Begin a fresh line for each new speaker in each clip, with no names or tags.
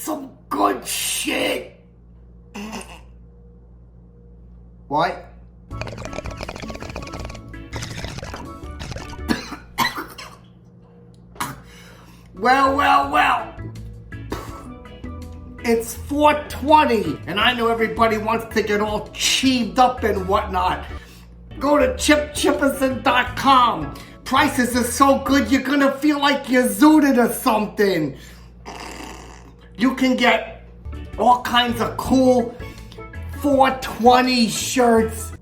some good shit. What? Well. It's 420, and I know everybody wants to get all cheaped up and whatnot. Go to Chipperson.com. Prices are so good, you're gonna feel like you're zooted or something. You can get all kinds of cool 420 shirts.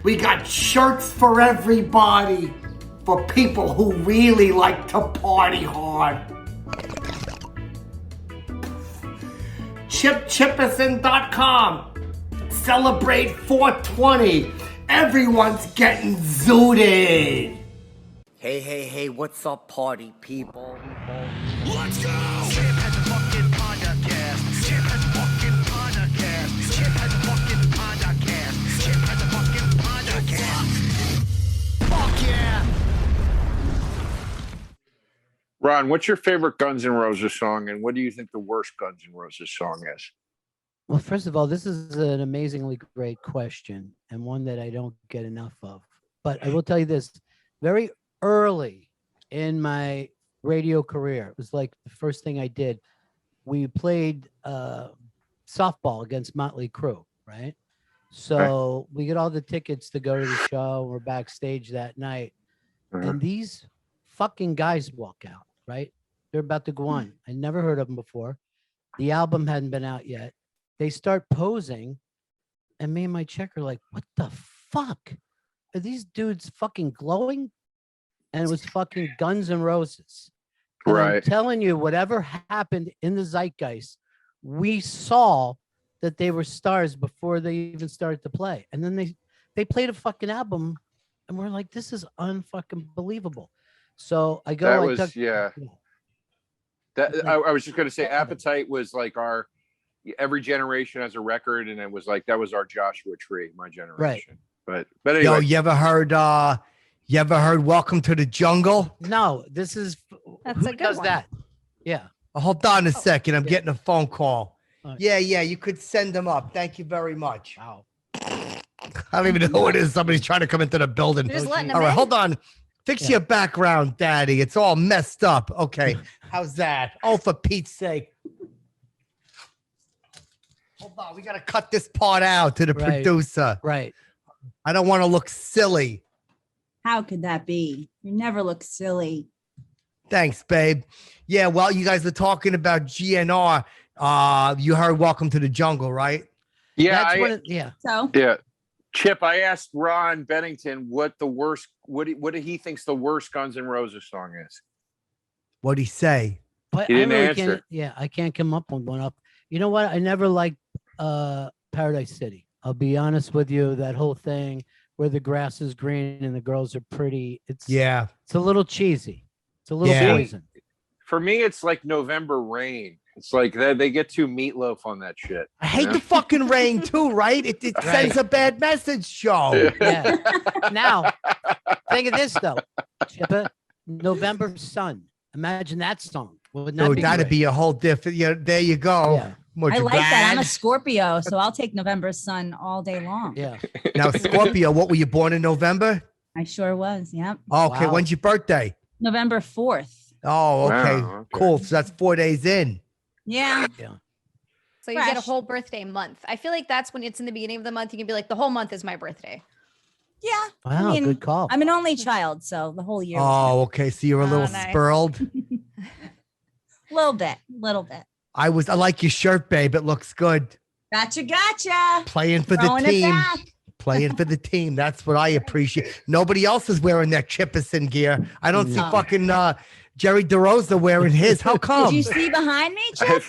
We got shirts for everybody. For people who really like to party hard. Chipperson.com. Celebrate 420. Everyone's getting zooted. Hey, what's up, party people?
Let's go! Chip has a fucking podcast. Chip has a fucking podcast. Chip has a fucking podcast. Chip has a fucking podcast. Fuck yeah!
Ron, what's your favorite Guns N' Roses song, and what do you think the worst Guns N' Roses song is?
Well, first of all, this is an amazingly great question and one that I don't get enough of. But I will tell you this, very early in my radio career, it was like the first thing I did. We played softball against Motley Crue, right? So we get all the tickets to go to the show. We're backstage that night. And these fucking guys walk out, right? They're about to go on. I never heard of them before. The album hadn't been out yet. They start posing, and me and my check are like, what the fuck? Are these dudes fucking glowing? And it was fucking Guns N' Roses. And I'm telling you, whatever happened in the zeitgeist, we saw that they were stars before they even started to play. And then they played a fucking album, and we're like, this is unfucking believable. So I go.
I was just going to say, Appetite was like our. Every generation has a record, and it was like that was our Joshua Tree, my generation. Right. But anyway.
Yo, you ever heard Welcome to the Jungle?
No, that's
a
who
good
does
one.
that? Yeah.
Hold on a second. I'm getting a phone call.
Right.
Yeah, you could send them up. Thank you very much.
Wow.
I don't even know who it is. Somebody's trying to come into the building.
You're just letting
All
them
right,
in?
hold on. Fix your background, Daddy. It's all messed up. Okay. How's that? Oh, for Pete's sake. Hold on. We got to cut this part out to the producer.
Right.
I don't want to look silly.
How could that be? You never look silly.
Thanks, babe. Yeah, well, you guys were talking about GNR. You heard Welcome to the Jungle, right?
Yeah.
So
Yeah. Chip, I asked Ron Bennington what he thinks the worst Guns N' Roses song is.
What'd he say?
But
He didn't
I really
answer.
I can't come up with one up. You know what? I never liked Paradise City. I'll be honest with you. That whole thing where the grass is green and the girls are pretty. It's a little cheesy. It's a little poison.
For me, it's like November Rain. It's like they get too meatloaf on that shit.
I hate the fucking rain too, right? It sends a bad message, Joe.
Yeah. Now, think of this though, Chipper. November Sun. Imagine that song. Wouldn't that
That'd
great?
be a whole different. Yeah, there you go.
Yeah.
I like that. I'm a Scorpio, so I'll take November sun all day long.
Yeah.
Now, Scorpio, what were you born in November?
I sure was. Yep.
Okay, when's your birthday?
November 4th.
Oh, okay.
Wow, okay.
Cool. So that's 4 days in.
Yeah.
So you get a
Fresh.
whole birthday month. I feel like that's when it's in the beginning of the month. You can be like, the whole month is my birthday.
Yeah.
Wow,
I mean,
good call.
I'm an only child, so the whole year.
Oh, okay. So you're a little
nice.
spurled.
Little bit.
I like your shirt, babe. It looks good.
Gotcha.
Playing for
Throwing
the
it
team.
back.
Playing for the team. That's what I appreciate. Nobody else is wearing their Chipperson gear. I don't see fucking Jerry Derosa wearing his. How come?
Did you see behind me, Chip?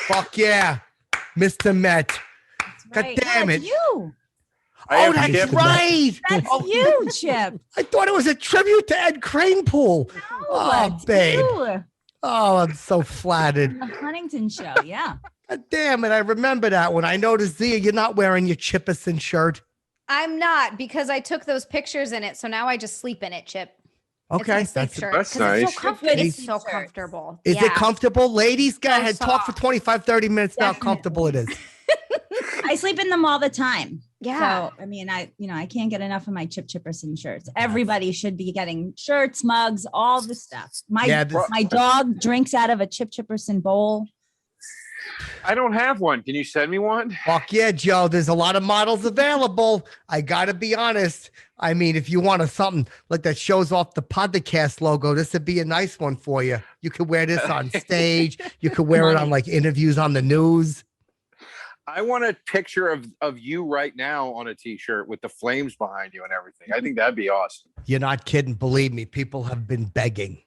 Fuck yeah. Mr. Met. God
Right.
damn
That's
it.
you.
Oh, that's right.
That's
Oh,
you, Chip.
I thought it was a tribute to Ed Kranepool. Oh,
It's
babe.
you.
Oh, I'm so flattered.
The Huntington show. Yeah.
God damn it. I remember that one. I noticed, Zia, you're not wearing your Chipperson shirt.
I'm not, because I took those pictures in it. So now I just sleep in it, Chip.
Okay,
It's my sleep shirt,
that's
'cause
nice.
It's so comfortable.
It's
It's so
t-shirts.
comfortable.
Is it comfortable? Ladies, go
So
ahead. Talk for
soft.
25, 30 minutes now how
Definitely.
comfortable it is.
I sleep in them all the time.
Yeah.
So I mean, I can't get enough of my Chipperson shirts. Everybody should be getting shirts, mugs, all the stuff.
Yeah,
My dog drinks out of a Chipperson bowl.
I don't have one. Can you send me one?
Fuck yeah, Joe. There's a lot of models available. I gotta be honest. I mean, if you want something like that shows off the podcast logo, this would be a nice one for you. You could wear this on stage. You could wear it on like interviews on the news.
I want a picture of you right now on a t-shirt with the flames behind you and everything. I think that'd be awesome.
You're not kidding. Believe me, people have been begging.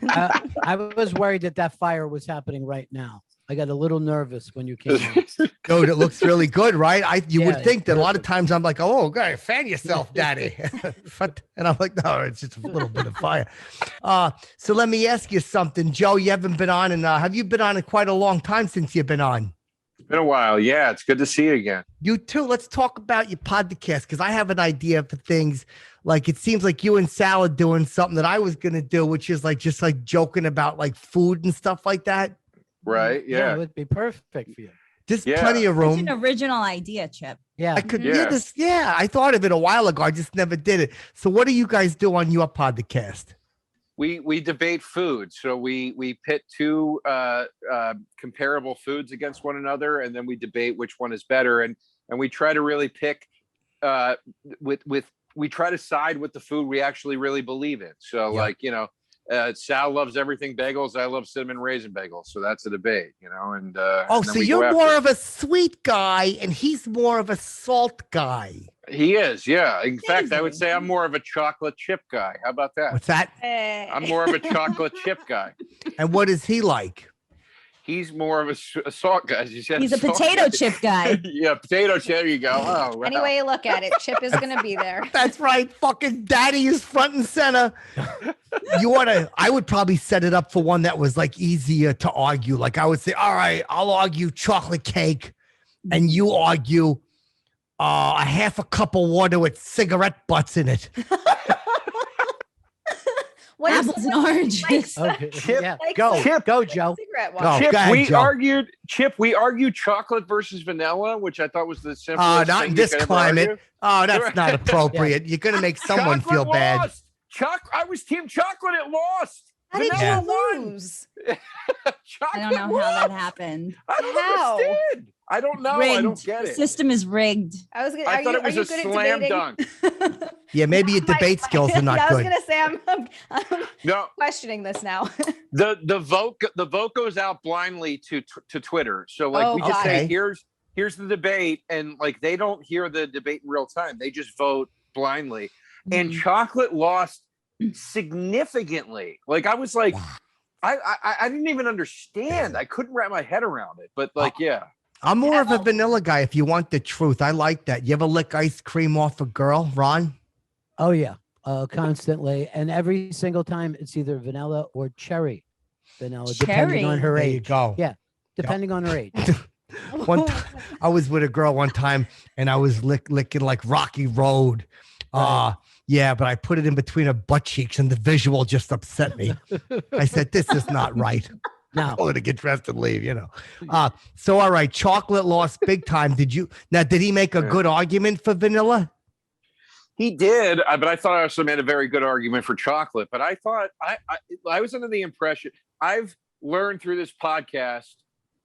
I was worried that fire was happening right now. I got a little nervous when you came in.
Dude, it looks really good, right? You would
Yeah,
think that a lot of
perfect.
times I'm like, oh, okay, fan yourself, daddy. And I'm like, no, it's just a little bit of fire. So let me ask you something, Joe. You haven't been on, and have you been on in quite a long time since you've been on?
It's been a while. Yeah, it's good to see you again.
You too. Let's talk about your podcast because I have an idea for things. Like it seems like you and Sal are doing something that I was gonna do, which is like just like joking about like food and stuff like that.
Right?
It
Yeah.
would be perfect for you.
There's
Yeah.
plenty of
It's
room.
an original idea, Chip.
Yeah.
I could
Yeah.
yeah, I thought of it a while ago. I just never did it. So what do you guys do on your podcast?
We debate food. So we pit two comparable foods against one another, and then we debate which one is better. And we try to really pick we try to side with the food we actually really believe in. So
Yeah.
like, Sal loves everything bagels. I love cinnamon raisin bagels. So that's a debate, And
Oh,
and then
so
we go
you're more
after-
of a sweet guy and he's more of a salt guy.
He is, yeah. In fact, I would
Amazing.
say I'm more of a chocolate chip guy. How about that?
What's that?
I'm more of a chocolate chip guy.
And what is he like?
He's more of a salt guy. You said
He's a
salt
potato
guy.
chip guy.
Yeah, potato chip. There you go. Oh, wow.
Any way you look at it, Chip is going to be there.
That's right. Fucking daddy is front and center. I would probably set it up for one that was like easier to argue. Like I would say, all right, I'll argue chocolate cake. And you argue a half a cup of water with cigarette butts in it.
What is
Apples and oranges.
Okay.
Chip-
Yeah.
like
Go.
Chip-
Go, Joe.
cigarette
Go.
one?
Chip,
go ahead,
we argued chocolate versus vanilla, which I thought was the simplest.
Not
thing
in
you
this
could ever
climate.
argue.
Oh, that's not appropriate. You're going to make someone
Chocolate
feel bad.
lost. I was team chocolate. It lost.
How did
Vanilla
you
won.
lose?
I
Chocolate
don't know how that
lost.
happened.
I don't
How?
understand. I don't know. I
Rigged.
don't get
The
it.
system is rigged.
I was gonna.
I
Are
thought
you,
it was
are you
a
good
slam
at
dunk.
debating?
Yeah, maybe your debate skills are not
yeah, I was
good.
gonna say I'm
No,
questioning this now.
the vote goes out blindly to Twitter. So like
Oh,
we just
got
say
it.
here's the debate, and like they don't hear the debate in real time. They just vote blindly. And chocolate lost significantly. Like I was like, I didn't even understand. I couldn't wrap my head around it. But like, yeah.
I'm more of a vanilla guy if you want the truth. I like that. You ever lick ice cream off a girl, Ron?
Oh, yeah. Constantly. And every single time it's either vanilla or cherry vanilla, depending on
Cherry?
her
There you
age.
go.
Yeah. Depending on her age.
One time, I was with a girl one time and I was licking like Rocky Road. Yeah, but I put it in between her butt cheeks and the visual just upset me. I said, this is not right.
Now,
I'm to get dressed and leave, So all right, chocolate lost big time. Did he make a good argument for vanilla?
He did, but I thought I also made a very good argument for chocolate. But I thought I was under the impression I've learned through this podcast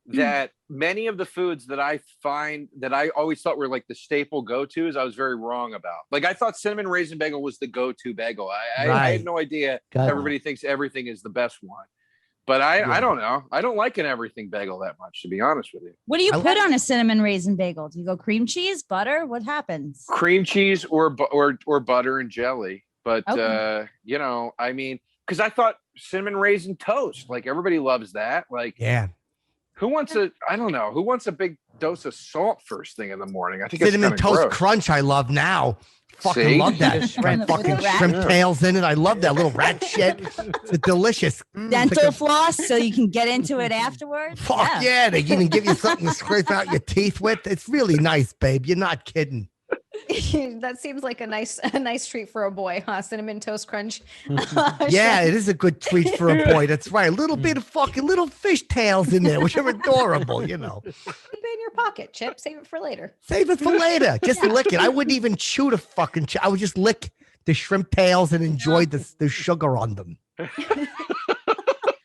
that many of the foods that I find that I always thought were like the staple go-tos, I was very wrong about. Like I thought cinnamon raisin bagel was the go-to bagel. I
Right.
had no idea
Got it.
everybody thinks everything is the best one. But I don't know. I don't like an everything bagel that much, to be honest with you.
What do you
I
put on a cinnamon raisin bagel? Do you go cream cheese, butter? What happens?
Cream cheese or butter and jelly. But
Okay.
I mean, because I thought cinnamon raisin toast, like everybody loves that. Like
Yeah.
who wants a big dose of salt first thing in the morning? I think it's
Cinnamon
kinda
Toast
gross.
Crunch, I love now. Fucking
See?
love that.
Just
Got
shrimp.
fucking
Little rat.
shrimp tails in it. I love that little rat shit. It's delicious.
Dental floss so you can get into it afterwards.
Fuck yeah. They even give you something to scrape out your teeth with. It's really nice, babe. You're not kidding.
That seems like a nice treat for a boy, huh? Cinnamon toast crunch.
Yeah, it is a good treat for a boy. That's right. A little bit of fucking little fish tails in there, which are adorable, you know.
Keep it in your pocket, Chip. Save it for later.
Save it for later. Just lick it. I wouldn't even chew the fucking. I would just lick the shrimp tails and enjoy the sugar on them.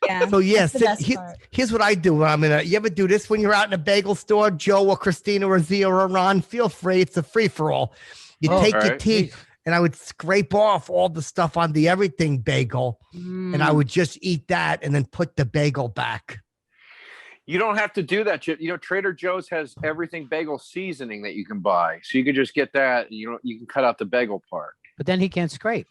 Yeah.
So yes,
that's the best part.
here's what I do when I'm in a. You ever do this when you're out in a bagel store, Joe or Cristina or Xia or Ron? Feel free. It's a free for all. You take your
right.
teeth, and I would scrape off all the stuff on the everything bagel, and I would just eat that, and then put the bagel back.
You don't have to do that, Chip. You know, Trader Joe's has everything bagel seasoning that you can buy, so you can just get that. You can cut out the bagel part.
But then he can't scrape.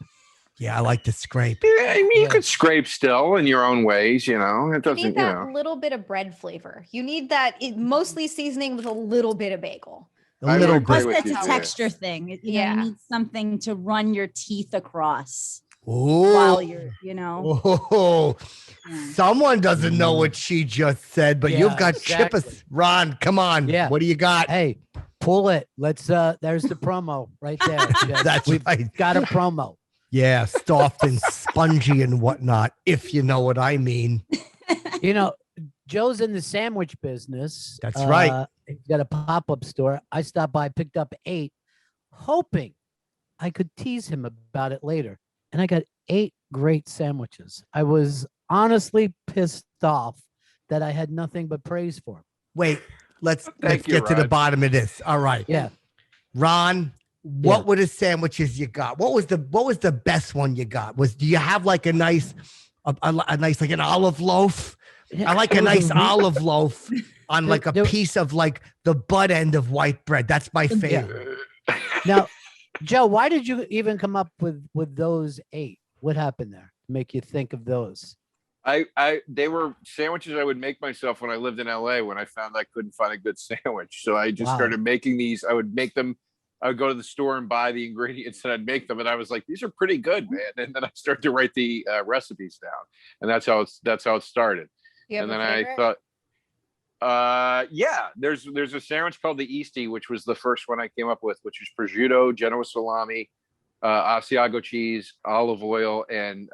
Yeah, I like to scrape.
Yeah, I mean, you could scrape still in your own ways. You know, it
You
doesn't.
need that little bit of bread flavor. You need that mostly seasoning with a little bit of bagel.
A
I would
little
agree
bit.
Plus,
with
that's
you
a
there.
texture thing. You know,
Yeah.
you need something to run your teeth across
Ooh.
while you're, you know.
Oh,
Yeah.
someone doesn't know what she just said, but
Yeah,
you've got
exactly.
Chipperson. Ron, come on.
Yeah.
What do you got?
Hey, pull it. Let's there's the promo right there. Jeff.
That's
We've
right.
got a promo.
Yeah, soft and spongy and whatnot, if you know what I mean.
You know, Joe's in the sandwich business.
That's right.
He's got a pop-up store. I stopped by, picked up 8, hoping I could tease him about it later. And I got 8 great sandwiches. I was honestly pissed off that I had nothing but praise for him.
Wait, let's
Thank you,
get to the
Rod.
bottom of this. All right.
Yeah.
Ron, what
Yeah.
were the sandwiches you got? What was the best one you got? Do you have like a nice nice like an olive loaf? I like a
It was
nice
re-
olive loaf on like a
There-
piece of like the butt end of white bread. That's my favorite.
Now, Joe, why did you even come up with those 8? What happened there to make you think of those?
They were sandwiches I would make myself when I lived in LA when I found I couldn't find a good sandwich. So I just
Wow.
started making these. I would make them. I would go to the store and buy the ingredients and I'd make them. And I was like, these are pretty good, man. And then I started to write the recipes down. And that's how it started.
You have
And
a
then I
favorite?
thought, yeah, there's a sandwich called the Eastie, which was the first one I came up with, which is prosciutto, Genoa salami, Asiago cheese, olive oil, and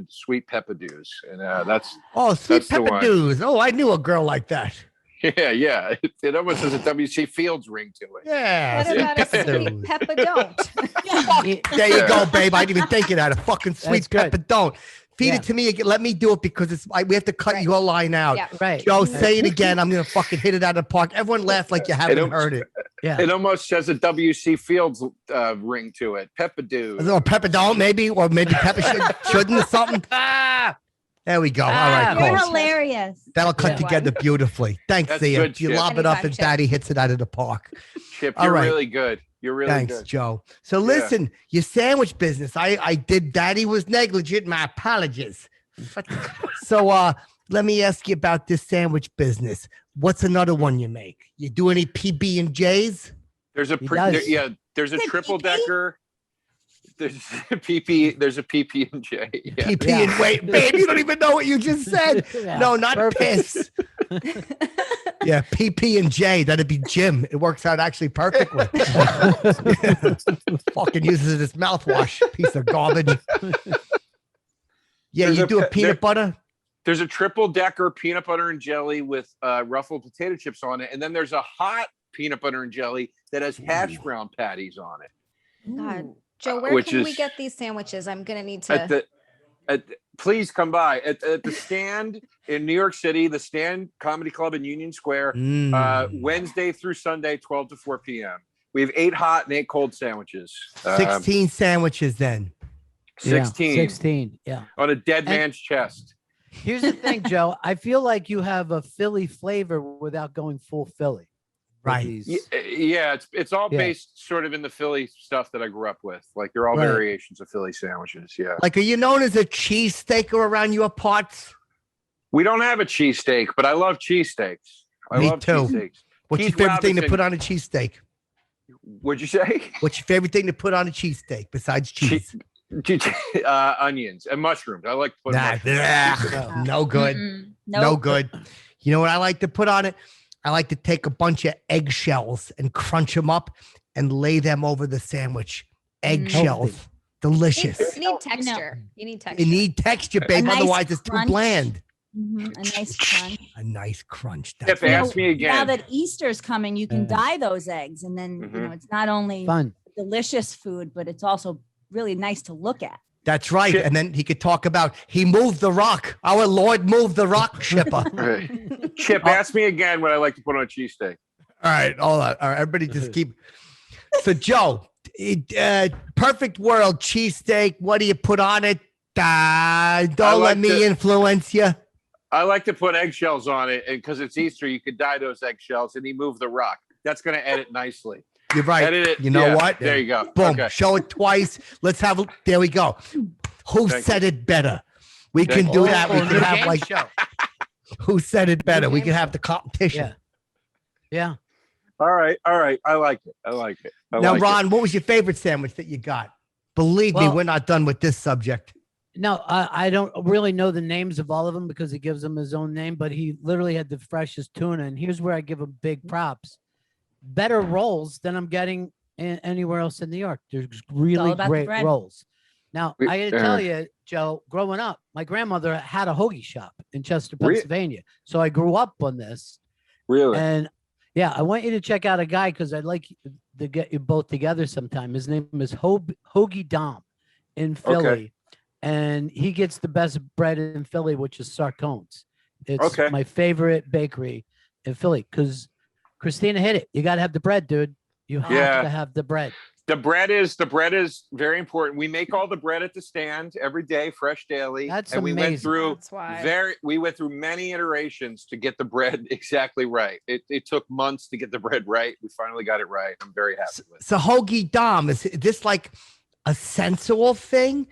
sweet peppadews. And that's
Oh, sweet
That's the one.
peppadews. Oh, I knew a girl like that.
yeah. It almost has a W.C. Fields ring to it.
Yeah.
What
sweet
about a sweet
peppadews.
pepper don't?
It-
There you go, babe. I didn't even think of that. A fucking sweet
good.
pepper don't. Feed
Yeah.
it to me again. Let me do it because we have to cut
Right.
your line out.
Yeah.
right.
Joe, say it again. I'm gonna fucking hit it out of the park. Everyone laugh like you haven't heard it.
Yeah.
It almost has a W.C. Fields ring to it. Peppadew.
Or pepper don't, maybe, or maybe pepper shouldn't or something.
Ah,
There we go. All right,
You're
cool.
hilarious.
That'll cut
Yeah.
together beautifully. Thanks,
That's
Thea.
good,
You
Chip.
lob it up
Anytime,
and
Chip.
Daddy hits it out of the park.
Chip,
All
you're
right.
really good. You're really
Thanks,
good.
Joe. So
Yeah.
listen, your sandwich business. I did. Daddy was negligent. My apologies. So let me ask you about this sandwich business. What's another one you make? You do any PB and J's?
There's a
He
pre-
does.
there- yeah. There's a
Is it
triple
PP?
decker. There's a PP. There's a PP and J. Yeah.
PP
Yeah.
and wait, babe, you don't even know what you just said.
Yeah,
No, not
perfect.
piss. Yeah, PP and J. That'd be Jim. It works out actually perfectly. Fucking uses it as mouthwash. Piece of garbage. Yeah,
There's
you
a
do a
pe-
peanut butter.
There's a triple decker peanut butter and jelly with ruffled potato chips on it, and then there's a hot peanut butter and jelly that has hash brown patties on it.
God, Joe, where
Which
can we
is-
get these sandwiches? I'm gonna need
At
to.
Please come by at the Stand in New York City, the Stand Comedy Club in Union Square, Wednesday through Sunday, 12 to 4 p.m. We have 8 hot and 8 cold sandwiches.
16 sandwiches then.
16
Yeah, 16. Yeah.
on a dead
And-
man's chest.
Here's the thing, Joe. I feel like you have a Philly flavor without going full Philly. with
Right.
these.
Yeah, it's all
Yeah.
based sort of in the Philly stuff that I grew up with. Like they're all
Right.
variations of Philly sandwiches. Yeah.
Like, are you known as a cheesesteaker around your parts?
We don't have a cheesesteak, but I love cheesesteaks. I
Me
love
too.
cheesesteaks.
What's
Keith
your favorite thing to
Robinson-
put on a cheesesteak?
What'd you say?
What's your favorite thing to put on a cheesesteak besides cheese?
Onions and mushrooms. I like to put
Nah,
mushrooms.
ugh, no good.
Mm-mm.
No
Nope.
good. You know what I like to put on it? I like to take a bunch of eggshells and crunch them up and lay them over the sandwich.
Mm.
Eggshells. Delicious.
You need texture. You need texture.
You need texture, babe.
nice
Otherwise, it's too
crunch.
bland.
A nice crunch.
A nice crunch.
Chip,
That's right.
ask me
Now
again.
that Easter's coming, you can
Yeah.
dye those eggs, and then you know it's not only
Fun.
delicious food, but it's also really nice to look at.
That's right.
Chip-
And then he could talk about he moved the rock. Our Lord moved the rock, Chipper.
Right. Chip, ask me again what I like to put on a cheesesteak.
All right, hold on. All right, everybody just keep. So, Joe, perfect world cheesesteak. What do you put on it? Don't let
like
me
to-
influence you.
I like to put eggshells on it, and because it's Easter, you could dye those eggshells, and he moved the rock. That's going to edit nicely.
You're right.
Edit it.
You know
Yeah,
what?
There you go.
Boom.
Okay.
Show it twice. Let's have. There we go. Who
Thank
said it better? We
Thank
can
you.
do that. We
Oh,
can
new
have
game
like
show.
who said it better. We
game
can have the competition.
Yeah.
All right. All right. I like it. I like it. I
Now,
like it.
Ron, what was your favorite sandwich that you got? Believe me,
Well-
we're not done with this subject.
No, I don't really know the names of all of them because he gives them his own name, but he literally had the freshest tuna. And here's where I give him big props. Better rolls than I'm getting anywhere else in New York. There's really
about the
great
bread.
rolls. Now,
We-
I got to tell you, Joe, growing up, my grandmother had a hoagie shop in Chester,
Re-
Pennsylvania. So I grew up on this.
Really?
And yeah, I want you to check out a guy because I'd like to get you both together sometime. His name is Hoagie Dom in Philly. And he gets the best bread in Philly, which is Sarcones. It's
Okay.
my favorite bakery in Philly because Cristina hit it. You got to have the bread, dude. You have
Yeah.
to have the bread.
The bread is very important. We make all the bread at the stand every day, fresh daily.
That's
and we went
amazing.
through
That's why.
we went through many iterations to get the bread exactly right. It took months to get the bread right. We finally got it right. I'm very happy with it.
So Hoagie Dom, is this like a sensual thing?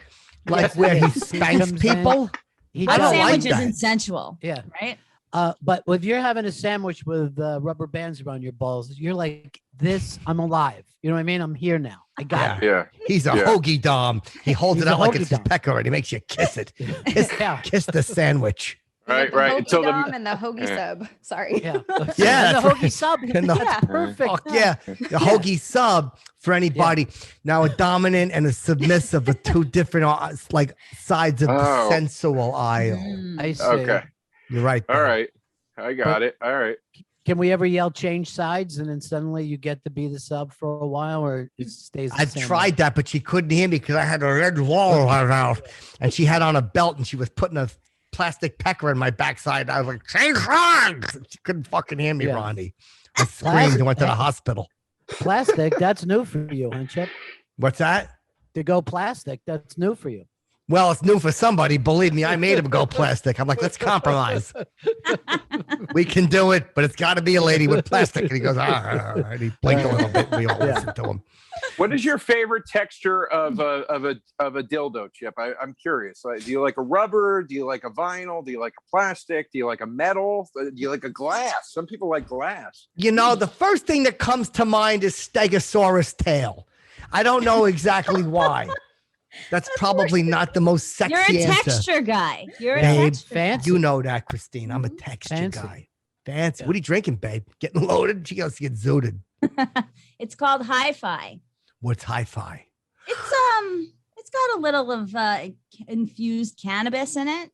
Like
Yes,
where
it
he
is. He
spanks
comes in,
people?
He
I
What
don't
does.
like
sandwich
that.
isn't sensual,
Yeah.
right?
But if you're having a sandwich with rubber bands around your balls, you're like, this, I'm alive. You know what I mean? I'm here now. I got it.
Yeah.
He's a
Yeah.
Hoagie Dom. He holds
He's
it
a
out like
Hoagie
it's his
Dom.
pecker and he makes you kiss it. Kiss,
Yeah.
kiss the sandwich.
Right,
The
right.
Hoagie
Until
Dom
the
and the hoagie
Yeah.
sub. Sorry.
Yeah.
Yeah,
And the
that's
hoagie
right.
sub.
And the-
That's perfect.
Fuck yeah. The Hoagie sub for anybody. Now, a dominant and a submissive are two different like sides of the
Oh.
sensual aisle.
Mm.
I see.
Okay.
You're right.
All
babe.
right. I got it. All right.
Can we ever yell change sides and then suddenly you get to be the sub for a while or it stays the
I've
same way?
tried that, but she couldn't hear me because I had a red wall in my mouth, and she had on a belt, and she was putting a plastic pecker in my backside. I was like, "Change sides!" She couldn't fucking hear me,
Yeah.
Ronnie. I screamed and went to the hospital.
Plastic, that's new for you, huh, Chip?
What's that?
To go plastic, that's new for you.
Well, it's new for somebody. Believe me, I made him go plastic. I'm like, let's compromise. We can do it, but it's got to be a lady with plastic. And he goes, and he blinked a little bit. And we all
Yeah.
listened to him.
What is your favorite texture of a dildo, Chip? I'm curious. Like, do you like a rubber? Do you like a vinyl? Do you like a plastic? Do you like a metal? Do you like a glass? Some people like glass.
You know, the first thing that comes to mind is Stegosaurus tail. I don't know exactly why. That's probably not the most sexy
You're a
answer.
texture guy. You're a
Babe,
texture
fancy.
You know that, Christine. I'm a texture
Fancy.
guy. Fancy.
Yeah.
What are you drinking, babe? Getting loaded? She goes to get zooted.
guy. It's called hi-fi.
What's hi-fi?
It's got a little of infused cannabis in it.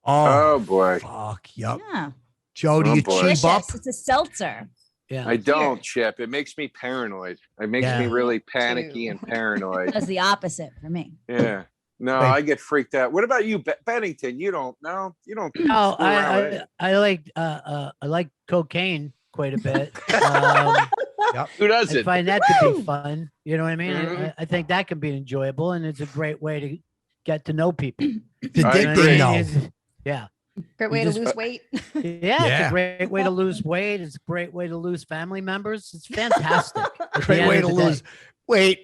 Oh, boy.
Fuck. Yup.
Yeah,
Joe, do
Oh,
you
boy.
cheap up?
delicious. It's a seltzer.
Yeah.
I don't, Chip. It makes me paranoid. It makes
Yeah.
me really panicky
Too.
and paranoid.
Does the opposite for me.
Yeah. No,
Right.
I get freaked out. What about you, Bennington? You don't know? You don't.
No,
screw around with it?
I like cocaine quite a bit.
Who
I
doesn't?
find that to be fun. You know what I mean?
Mhm.
I think that can be enjoyable, and it's a great way to get to know people.
The
I
dick
agree.
they know.
Yeah,
Great way
You
to
just-
lose weight.
yeah,
Yeah.
It's a great way to lose weight. It's a great way to lose family members. It's fantastic. at the
Great
end
way
of
to
the day.
lose. Wait.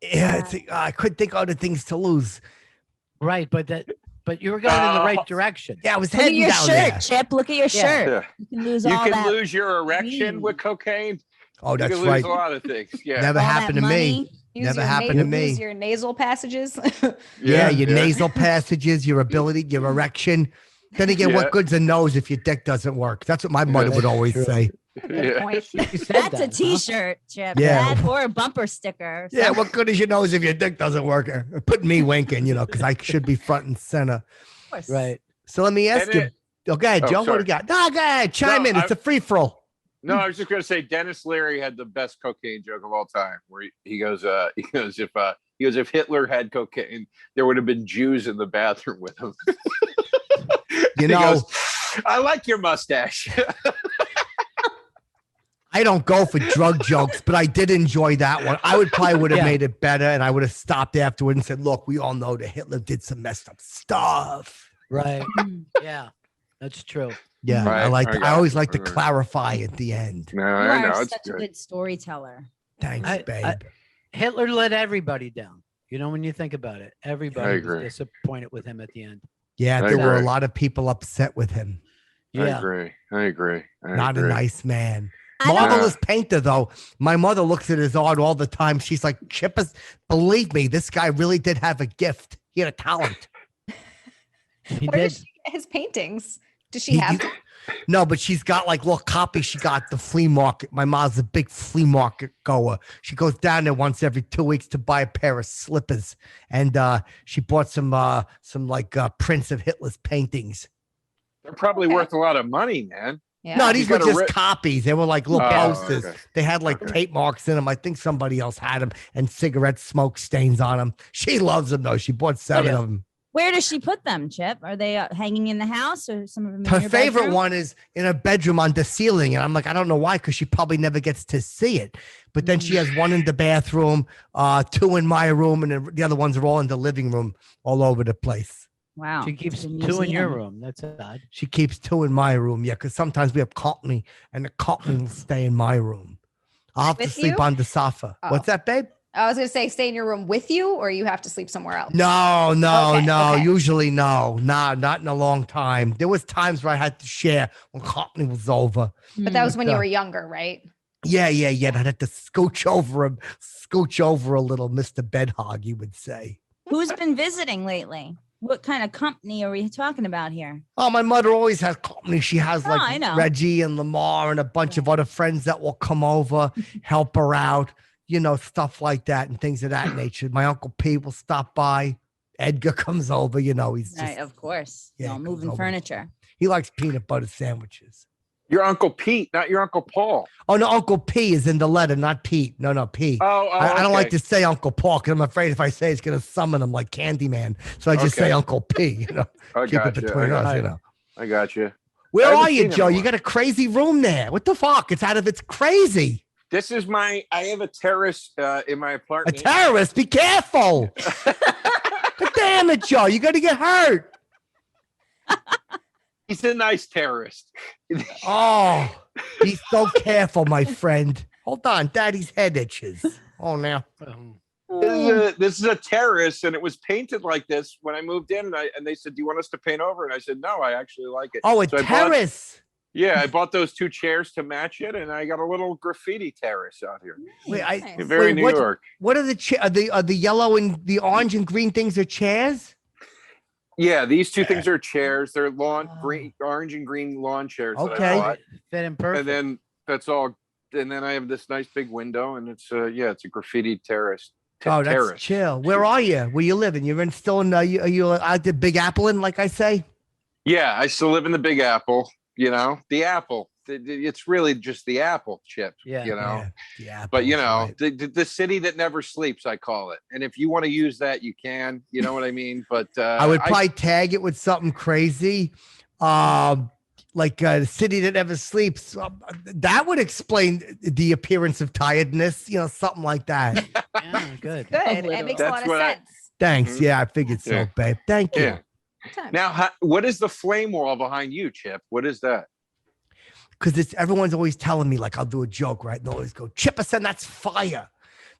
Yeah, I couldn't think of other things to lose.
Right, but you were going in the right direction.
Yeah, I was
Look at
heading
your
down
shirt,
there.
Chip. Look at your shirt.
Yeah.
You can lose
You
all
can
that.
lose your erection
weed.
with cocaine.
Oh,
You
that's
can lose
right.
a lot of things. Yeah.
Never
all
happened
that
to me.
money.
Use
Never
your
happened to me.
Use your nasal passages.
Yeah, your nasal passages, your ability, your erection. Then again,
Yeah.
what good's a nose if your dick doesn't work? That's what my mother would always
true.
say.
Good point.
You said
That's
that,
a
huh?
T-shirt, Chip.
Yeah.
That or a bumper sticker.
Yeah, what good is your nose if your dick doesn't work? Put me winking, because I should be front and center.
Of course.
Right.
So let me ask
And
you.
it-
Oh, go ahead,
Oh,
Joe. What do
sorry.
you got? No, go ahead. Chime
No,
in. It's a free for all.
No, I was just going to say Dennis Leary had the best cocaine joke of all time, where he goes, if Hitler had cocaine, there would have been Jews in the bathroom with him.
You
He
know,
goes, I like your mustache.
I don't go for drug jokes, but I did enjoy that one. I would have
Yeah.
made it better, and I would have stopped afterward and said, "Look, we all know that Hitler did some messed up stuff."
Right. Yeah. That's true.
Yeah,
Right,
I always like to
right.
clarify at the end.
No,
You
I know
are
it's
such a
good.
good storyteller.
Thanks,
I-
babe.
Hitler let everybody down. When you think about it, everybody was
agree.
disappointed with him at the end.
Yeah,
I
there were a
agree.
lot of people upset with him.
I
Yeah.
agree. I agree.
Not a nice man.
I don't-
Marvelous painter, though. My mother looks at his art all the time. She's like, Chippers, believe me, this guy really did have a gift. He had a talent.
He
Where
did.
does she get his paintings? Does she have them?
No, but she's got like little copies she got at the flea market. My mom's a big flea market goer. She goes down there once every 2 weeks to buy a pair of slippers. And she bought some prints of Hitler's paintings.
They're probably
Okay.
worth a lot of money, man.
Yeah.
No, these were
gotta
just copies. They were like little
Oh,
posters.
okay.
They had like
Okay.
tape marks in them. I think somebody else had them and cigarette smoke stains on them. She loves them though. She bought 7
Yeah.
of them.
Where does she put them, Chip? Are they hanging in the house or some of them?
Her
in your
favorite
bedroom?
one is in her bedroom on the ceiling. And I'm like, I don't know why, because she probably never gets to see it. But then she has one in the bathroom, 2 in my room, and then the other ones are all in the living room, all over the place.
Wow.
She keeps
It's a
2 in your
museum.
room. That's odd.
She keeps 2 in my room. Yeah, because sometimes we have company and the company will stay in my room. I'll have to
With
sleep
you?
on the sofa.
Oh.
What's that, babe?
I was going to say, stay in your room with you, or you have to sleep somewhere else.
No.
Okay.
Usually, no. Nah, not in a long time. There was times where I had to share when company was over.
But that was when you
uh,
were younger, right?
Yeah. And I'd have to scooch over a little, Mr. Bedhog, you would say.
Who's been visiting lately? What kind of company are we talking about here?
Oh, my mother always has company. She has
Oh,
like
I know.
Reggie and Lamar and a bunch of other friends that will come over, help her out, stuff like that and things of that nature. My Uncle P will stop by. Edgar comes over, he's just,
Right, of course.
Yeah,
No,
it comes
moving
over.
furniture.
he likes peanut butter sandwiches.
Your Uncle Pete, not your Uncle Paul.
Oh, no, Uncle P is in the letter, not Pete. No, P. I don't like to say Uncle Paul because I'm afraid if I say it's going to summon him like Candyman. So I just say
Okay.
Uncle P,
I
keep it
gotcha.
between us,
I got you.
Where
I haven't
are you,
seen him
Joe?
in a
You
while.
got a crazy room there. What the fuck? It's out of its crazy.
This is I have a terrace in my
A
apartment.
terrorist, be careful. God damn it, Joe. You're going to get hurt.
He's a nice terrorist.
Oh, be so careful, my friend. Hold on. Daddy's head itches. Oh, now.
This is a terrace, and it was painted like this when I moved in. And they said, "Do you want us to paint over?" And I said, "No, I actually like it."
Oh, a
So I bought-
terrace.
I bought those 2 chairs to match it, and I got a little graffiti terrace out here.
Wait,
Nice.
Very New
what,
York.
What are the yellow and the orange and green things are chairs?
Yeah, these 2 things are chairs. They're
Oh.
orange and green lawn chairs. that I
Okay.
bought.
Fit him perfect.
And then that's all. And then I have this nice big window, and it's it's a graffiti terrace.
Oh, that's
terrace.
chill. Where are you? Where you living? You're still in? Are you out the Big Apple, like I say?
Yeah, I still live in the Big Apple. The apple. It's really just the apple chip.
Yeah.
Yeah, the
But
Apple's right.
the city that never sleeps, I call it. And if you want to use that, you can. You know what I mean? But
I would probably tag it with something crazy, like the city that never sleeps. That would explain the appearance of tiredness. Something like that.
Yeah, good.
Good.
little.
It makes a
That's
lot of
what I-
sense.
Thanks.
Mhm.
Yeah, I figured so,
Yeah.
babe. Thank you.
Yeah. Now, what is the flame wall behind you, Chip? What is that?
Because everyone's always telling me, like, I'll do a joke, right? And they always go, Chipperson, that's fire.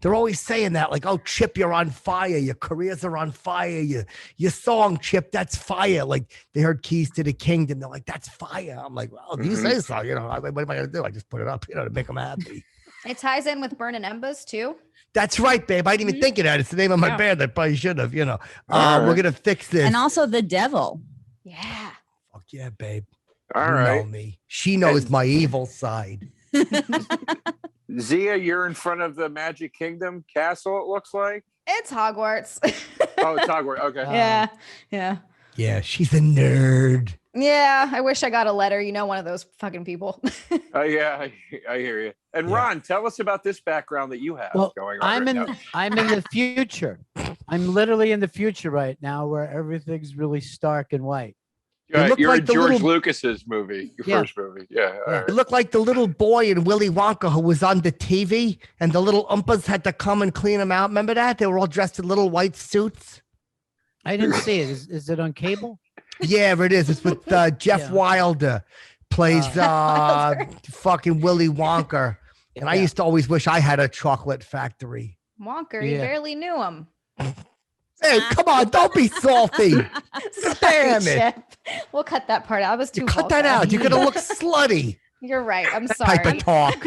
They're always saying that, like, oh, Chip, you're on fire. Your careers are on fire. Your song, Chip, that's fire. Like, they heard Keys to the Kingdom. They're like, that's fire. I'm like, well, you say so. What am I going to do? I just put it up, to make them happy.
It ties in with Burning Embers, too.
That's right, babe. I didn't even think of that. It's the name of my
Yeah.
band. I probably should have,
All
We're
right.
going to fix this.
And also the devil.
Yeah.
Fuck yeah, babe.
All
You
right.
know me. She knows
And-
my evil side.
Xia, you're in front of the Magic Kingdom castle, it looks like.
It's Hogwarts.
Oh, it's Hogwarts. Okay.
Yeah. Yeah.
Yeah, she's a nerd.
Yeah. I wish I got a letter. You know, one of those fucking people.
Oh, yeah, I hear you. And
Yeah.
Ron, tell us about this background that you have
Well,
going on.
I'm
right
in
now.
I'm in the future. I'm literally in the future right now where everything's really stark and white.
You look
You're
like
in
the
George
little-
Lucas's movie, your
Yeah.
first movie. Yeah. all right.
It looked like the little boy in Willy Wonka who was on the TV, and the little Oompas had to come and clean him out. Remember that? They were all dressed in little white suits.
I didn't see it. Is it on cable?
Yeah, it is. It's with Jeff
Yeah.
Wilder plays fucking Willy Wonka. And I
Yeah.
used to always wish I had a chocolate factory.
Wonker, you
Yeah.
barely knew him.
Hey, come on, don't be salty.
Sorry,
Damn it.
Chip. We'll cut that part out. I was too
You cut that
vulgar.
out. You're gonna look slutty.
You're right. I'm
Type
sorry.
of talk.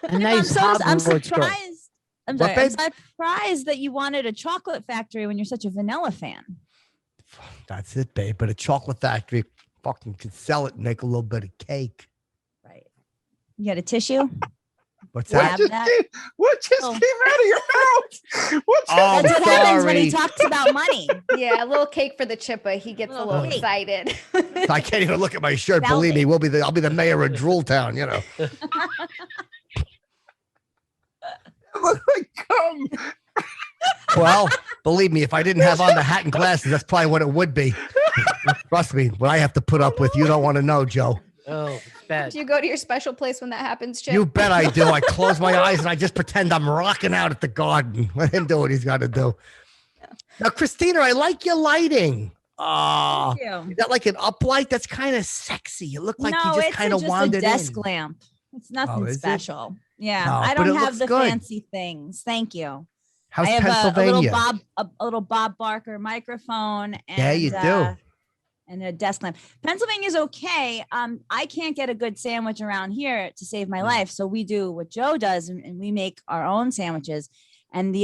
A nice
I'm
Hogwarts girl.
surprised. I'm
What,
sorry. I'm
babe?
surprised that you wanted a chocolate factory when you're such a vanilla fan.
That's it, babe. But a chocolate factory fucking could sell it and make a little bit of cake.
Right. You got a tissue?
What's
What?
that?
Have
Just
that?
came- what just
Oh.
came out of your mouth? What just
Oh,
That's what happens when he
sorry.
talks about money.
Yeah, a little cake for the Chippa. He gets a
Little
little
cake.
excited.
I can't even look at my shirt.
Sell
Believe me,
it.
I'll be the mayor of Drooltown, you know.
look like cum?
Well, believe me, if I didn't have on the hat and glasses, that's probably what it would be. Trust me, what I have to put up with, you don't want to know, Joe.
Oh, it's bad.
Do you go to your special place when that happens, Chip?
You bet I do. I close my eyes and I just pretend I'm rocking out at the garden. Let him do what he's got to do. Now, Christina, I like your lighting.
Thank you.
Is that like an uplight? That's kind of sexy. You look like
no,
you just
it's
kind of
just a
wandered
desk
in.
lamp. It's nothing
is it?
special. Yeah,
No,
I
but
don't
it
have
looks
the
good.
fancy things. Thank you.
How's
I have
Pennsylvania?
a little Bob Barker microphone. And,
Yeah, you do.
And a desk lamp. Pennsylvania's okay. I can't get a good sandwich around here to save my life, so we do what Joe does, and we make our own sandwiches. And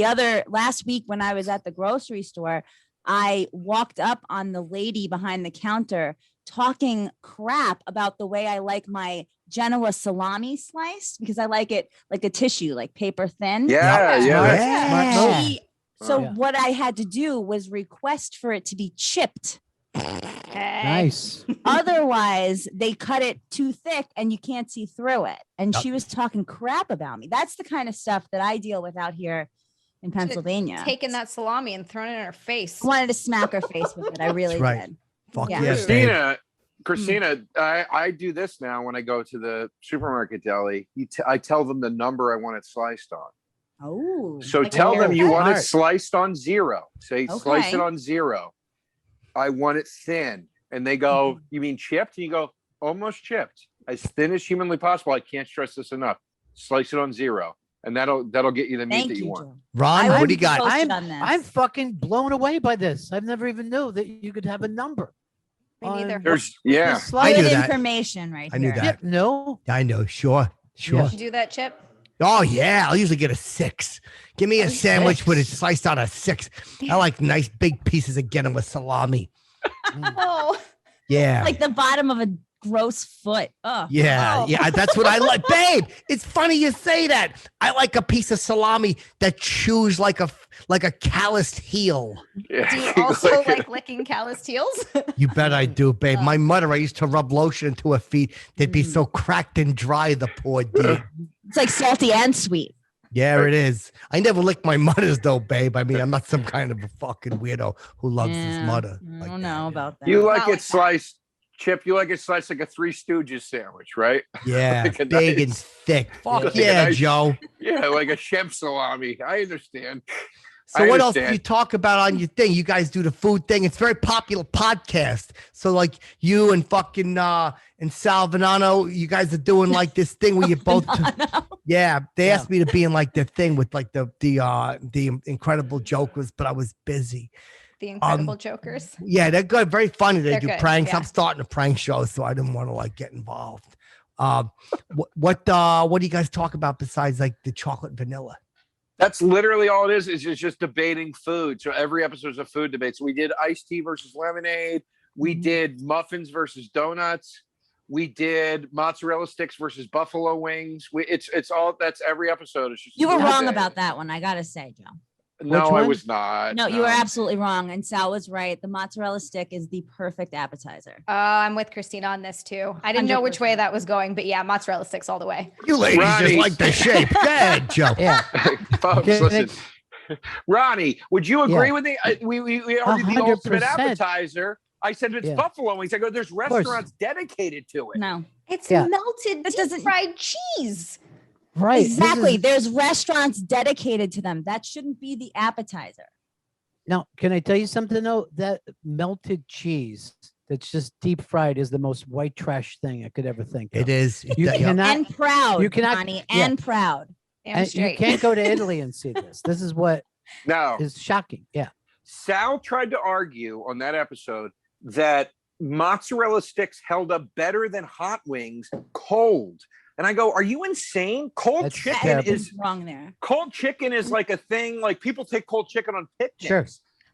last week when I was at the grocery store, I walked up on the lady behind the counter talking crap about the way I like my Genoa salami sliced, because I like it like a tissue, like paper thin.
Yeah, yeah.
Smart.
that's-
Smart move.
So
Yeah.
what I had to do was request for it to be chipped.
Nice.
Otherwise, they cut it too thick and you can't see through it. And
Yep.
she was talking crap about me. That's the kind of stuff that I deal with out here in Pennsylvania.
Taking that salami and throwing it in her face.
I wanted to smack her face with it. I really
right.
did.
Fuck
Yeah.
yeah, babe.
Christina, I do this now when I go to the supermarket deli. I tell them the number I want it sliced on.
Oh.
So
Like
tell
a
them you
haircut?
want it
Smart.
sliced on 0. Say slice
Okay.
it on 0. I want it thin. And they go, you mean chipped? And you go, almost chipped. As thin as humanly possible. I can't stress this enough. Slice it on 0. And that'll get you the meat
Thank
that you
you,
want.
Joe.
Ron,
I
what
would
do you got?
post it
I'm
on this.
I'm fucking blown away by this. I've never even knew that you could have a number.
Me neither.
on
There's
what
yeah.
the slice-
knew
Good
that.
information right
I knew
here.
that.
Yep, no.
I know, sure.
Yeah.
Did you do that, Chip?
Oh yeah, I'll usually get a 6. Give me a sandwich with it
6.
sliced on a 6. I like nice big pieces of getting with salami.
Oh,
Yeah.
Like the bottom of a gross foot. Oh.
Yeah,
Oh.
yeah, that's what I like, babe. It's funny you say that. I like a piece of salami that chews like a calloused heel.
Yeah.
do you also like licking calloused heels?
You bet I do, babe. My mother, I used to rub lotion into her feet. They'd be so cracked and dry, the poor dear.
It's like salty and sweet.
Yeah, it is. I never licked my mother's though, babe. I mean, I'm not some kind of a fucking weirdo who loves his
Yeah,
mother.
I
like
don't
that,
know about that.
You like
Not
it
like that.
sliced, Chip, you like it sliced like a Three Stooges sandwich, right?
Yeah,
Like a
big and
nice-
thick. Fuck
like a
yeah,
nice-
Joe.
Yeah, like a chef salami. I understand.
So
I
what else do
understand.
you talk about on your thing? You guys do the food thing. It's a very popular podcast. So like you and fucking and Salvanano, you guys are doing like this thing where you both yeah, they asked me to be in like the thing with like the Incredible Jokers, but I was busy.
The Incredible Jokers.
Yeah, they're good, very funny. They
They're
do
good,
pranks.
yeah.
I'm starting a prank show, so I didn't want to like get involved. What do you guys talk about besides like the chocolate vanilla?
That's literally all it is. It's just debating food. So every episode is a food debate. So we did iced tea versus lemonade. We did muffins versus donuts. We did mozzarella sticks versus buffalo wings. It's all that's every episode. It's just
You were
a
wrong
day.
about that one. I gotta say, Joe.
No,
Which
I
one?
was not.
No, you were absolutely wrong. And Sal was right. The mozzarella stick is the perfect appetizer.
I'm with Christina on this too. I didn't know which way
100%.
that was going, but yeah, mozzarella sticks all the way.
You ladies just
Ronnie.
like the shape. Go ahead, Joe.
Yeah.
Folks,
Okay,
listen. Ronnie, would you agree
Yeah.
with me? We argued the ultimate
100%.
appetizer. I said it's
Yeah.
buffalo wings. I go, there's
course.
restaurants dedicated to it.
No,
It's
Yeah.
melted
That
deep
doesn't-
fried cheese.
Right. this
exactly.
is-
There's restaurants dedicated to them. That shouldn't be the appetizer.
Now, can I tell you something though? That melted cheese that's just deep fried is the most white trash thing I could ever think of.
It is.
You
yeah.
cannot,
And proud,
you cannot-
Bonnie,
yeah.
and proud.
Damn
and you
straight.
can't go to Italy and see this. This is what
No.
is shocking. Yeah.
Sal tried to argue on that episode that mozzarella sticks held up better than hot wings cold. And I go, are you insane? Cold
That's
chicken
terrible.
is
Wrong there.
cold chicken is like a thing. Like people take cold chicken on picnics.
Sure.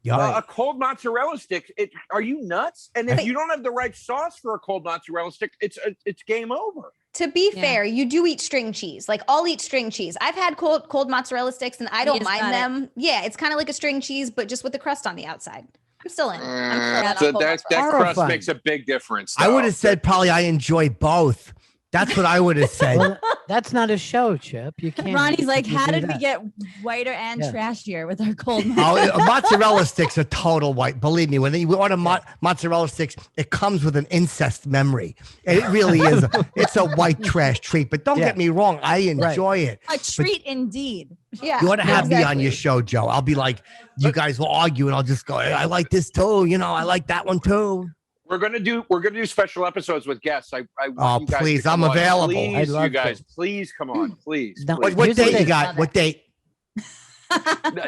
Yeah.
A cold mozzarella stick. Are you nuts? And if you don't have the right sauce for a cold mozzarella stick, it's game over.
To be
Yeah.
fair, you do eat string cheese. Like I'll eat string cheese. I've had cold mozzarella sticks and I don't
just
mind
got it.
them. Yeah, it's kind of like a string cheese, but just with the crust on the outside. I'm still in. I'm still in on
So
cold
that
mozzarella.
crust
Horrifying.
makes a big difference.
I
though.
would have said probably I enjoy both. That's what I would have said.
Well, that's not a show, Chip. You can't.
Ronnie's like,
you
how
do
did we
that.
get whiter and
Yeah.
trashier with our cold?
Mozzarella sticks are total white. Believe me, when you order mozzarella sticks, it comes with an incest memory. And it really is. It's a white trash treat. But don't
Yeah.
get me wrong, I enjoy it.
A treat indeed.
Yeah.
You ought to have me on
exactly.
your show, Joe. I'll be like, you guys will argue, and I'll just go, hey, I like this too. You know, I like that one too.
We're gonna do special episodes with guests. I want
Oh,
you guys
please,
to come
I'm
on.
available.
Please,
I'd love
you guys,
to.
please come on, please.
No,
please.
What
Here's the
date you
thing.
got? What date?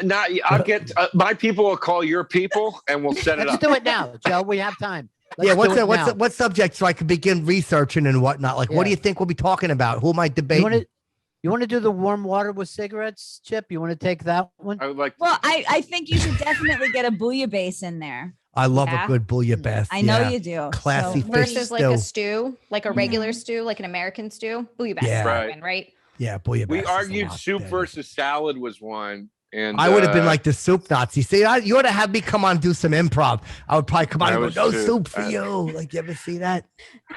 Not, I'll get my people will call your people, and we'll set it
Let's
up.
do it now, Joe. We have time.
Yeah,
Let's do it
what's
now.
what subject so I can begin researching and whatnot? Like, what do
Yeah.
you think we'll be talking about? Who am I
You
debating?
want to do the warm water with cigarettes, Chip? You want to take that one?
I would like.
Well, I think you should definitely get a bouillabaisse in there.
I love
Yeah.
a good bouillabaisse.
I know
yeah.
you do.
Classy
So,
fish
Versus like a
stew.
stew, like a regular stew, like an American stew. Bouillabaisse
Yeah.
is
Right.
fine, right?
Yeah, bouillabaisse.
We
is a
argued
lot
soup
better.
versus salad was one, and
I would have been like the soup Nazi. See, you ought to have me come on and do some improv. I would probably come on
I
and
was
go, no
too.
soup for you. Like, you ever see that?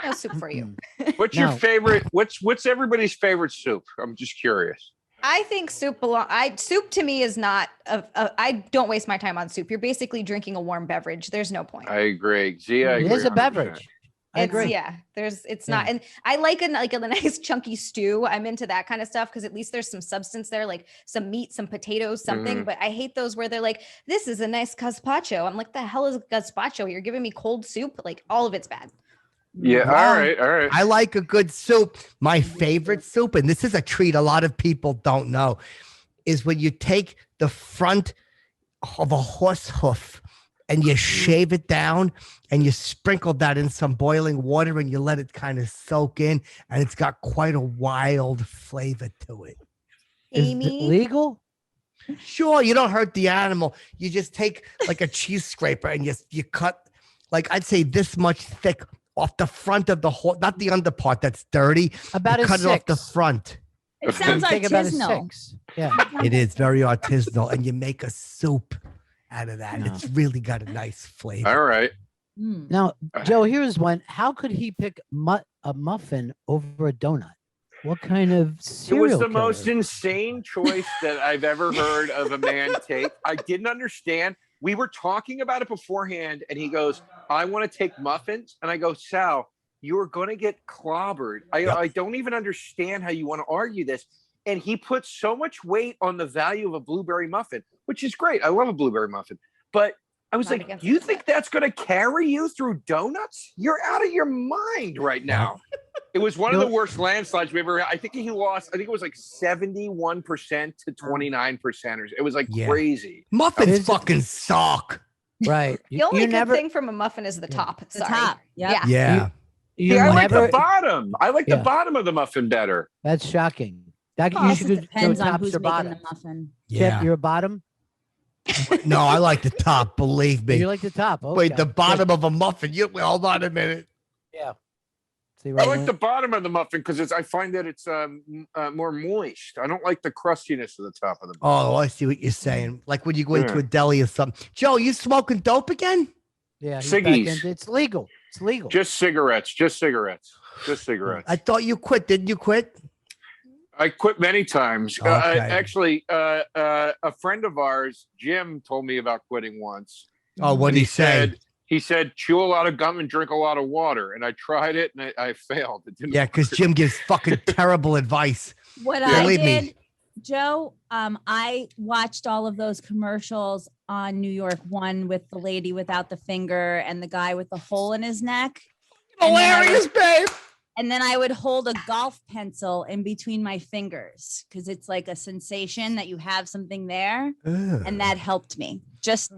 No soup for you.
what's your
No.
favorite? What's everybody's favorite soup? I'm just curious.
I think soup soup to me is not I don't waste my time on soup. You're basically drinking a warm beverage. There's no point.
I agree. Zia, I
It
agree
is a
100%.
beverage. I
It's
agree.
yeah, it's not, and I like a nice chunky stew. I'm into that kind of stuff because at least there's some substance there, like some meat, some potatoes, something.
Mhm.
But I hate those where they're like, "This is a nice gazpacho." I'm like, "The hell is gazpacho? You're giving me cold soup? Like all of it's bad."
Yeah.
Wow.
All right. All right.
I like a good soup. My favorite soup, and this is a treat a lot of people don't know, is when you take the front of a horse hoof and you shave it down and you sprinkle that in some boiling water and you let it kind of soak in, and it's got quite a wild flavor to it.
Is it
Amy,
legal?
Sure, you don't hurt the animal. You just take like a cheese scraper and you cut, like I'd say this much thick off the front of the horse, not the under part that's dirty.
About
You
a
cut it off the
six.
front.
It sounds
Take about a
artisanal.
six. Yeah.
It is very artisanal, and you make a soup out of that.
No.
It's really got a nice flavor.
All right.
Mm.
Now, Joe, here's one. How could he pick a muffin over a donut? What kind of
It
cereal?
was the
killer?
most insane choice that I've ever heard of a man take. I didn't understand. We were talking about it beforehand, and he goes, I want to take muffins. And I go, Sal, you are going to get clobbered. I don't even understand how you want to argue this. And he put so much weight on the value of a blueberry muffin, which is great. I love a blueberry muffin. But I was
Not
like,
against
you
it.
think that's going to carry you through donuts? You're out of your mind right now. It was one of the worst landslides we ever had. I think he lost, I think it was like 71% to 29%. It was like
Yeah.
crazy.
Muffins
Is it-
fucking suck.
Right.
the only
you
good
never,
thing from a muffin is the top.
The
Sorry.
top. Yep.
Yeah.
Yeah.
you
Yeah, I like
never,
the bottom. I like the
Yeah.
bottom of the muffin better.
That's shocking. That, you
Also
should go
depends on
tops
who's
or
making
bottom.
the muffin.
Chip, you're a bottom?
No, I like the top, believe me.
You like the top. Okay.
Wait, the
Good.
bottom of a muffin. Hold on a minute.
See
I
what I
like
mean?
the bottom of the muffin because I find that it's more moist. I don't like the crustiness of the top of the muffin.
Oh, I see what you're saying. Like when you go into
Yeah.
a deli or something. Joe, you smoking dope again?
Yeah, he's back
Ciggies.
in. It's legal. It's legal.
Just cigarettes. Just cigarettes. Just cigarettes.
I thought you quit. Didn't you quit?
I quit many times.
Okay.
Actually, a friend of ours, Jim, told me about quitting once.
Oh, what
And
did he say?
He said, chew a lot of gum and drink a lot of water. And I tried it and I failed. It didn't
Yeah, because
work.
Jim gives fucking terrible advice.
What
Yeah.
I
Believe me.
did, Joe, I watched all of those commercials on New York One with the lady without the finger and the guy with the hole in his neck. And then I
Hilarious, babe.
And then I would hold a golf pencil in between my fingers because it's like a sensation that you have something there. And that helped me. Just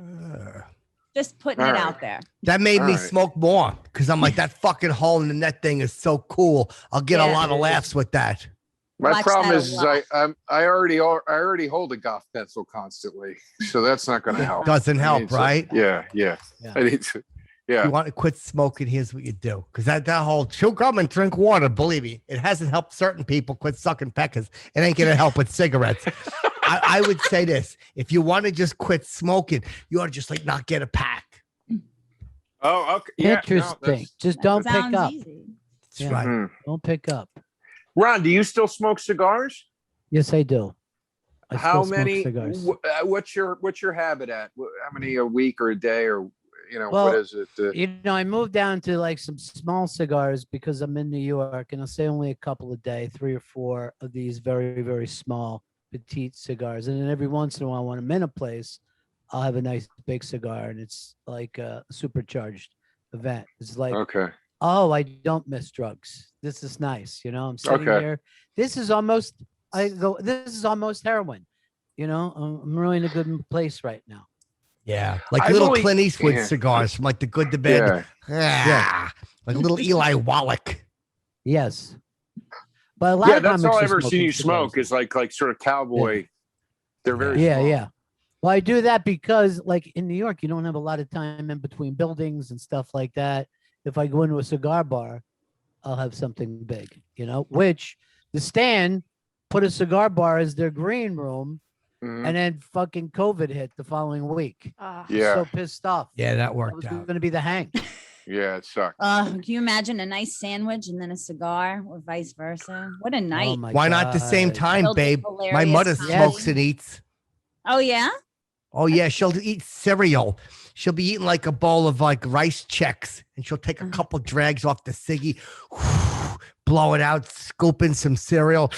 putting it
All
out
right.
there.
That made
All
me
right.
smoke more because I'm like, that fucking hole in the net thing is so cool. I'll get a
Yeah.
lot of laughs with that.
My
Watch
problem
that a
is
lot.
I already hold a golf pencil constantly. So that's not going to help.
Doesn't
I
help,
need to-
right?
Yeah.
Yeah.
I need to.
You
Yeah.
want to quit smoking, here's what you do. Because that whole chew gum and drink water, believe me, it hasn't helped certain people quit sucking peckers. It ain't going to help with cigarettes. I would say this. If you want to just quit smoking, you ought to just like not get a pack.
Oh, okay. Yeah. no,
Interesting.
that's-
Just don't pick
Sounds
up.
easy.
That's
Yeah.
right.
Mhm.
Don't pick up.
Ron, do you still smoke cigars?
Yes, I do. I
How
still smoke
many?
cigars.
What's your habit at? How many a week or a day or what
Well,
is it?
I moved down to like some small cigars because I'm in New York, and I'll say only a couple a day, 3 or 4 of these very, very small, petite cigars. And then every once in a while, when I'm in a place, I'll have a nice big cigar, and it's like a supercharged event. It's like,
Okay.
oh, I don't miss drugs. This is nice. I'm sitting
Okay.
here. This is almost, this is almost heroin. I'm really in a good place right now.
Yeah. Like
I've
little
only-
Clint Eastwood
yeah.
cigars from like the good, the bad.
Yeah.
Like little Eli Wallach.
Yes. But a lot
Yeah,
of
that's all I've
comics are
ever seen
smoking
you smoke
cigars.
is like sort of cowboy. They're very
Yeah,
small.
yeah. Well, I do that because, like in New York, you don't have a lot of time in between buildings and stuff like that. If I go into a cigar bar, I'll have something big, which the Stand put a cigar bar as their green room,
Mhm.
and then fucking COVID hit the following week.
Ah.
Yeah.
So pissed off.
Yeah, that
That
worked
was
out.
going to be the hang.
Yeah, it sucked.
Can you imagine a nice sandwich and then a cigar or vice versa? What a night.
Oh my
Why not the same
God.
time,
Filled with
babe? My
hilarious
mother
comedy.
smokes and eats.
Oh, yeah?
Oh yeah, she'll eat cereal. She'll be eating like a bowl of like rice checks, and she'll take a couple drags off the ciggy, blow it out, scoop in some cereal,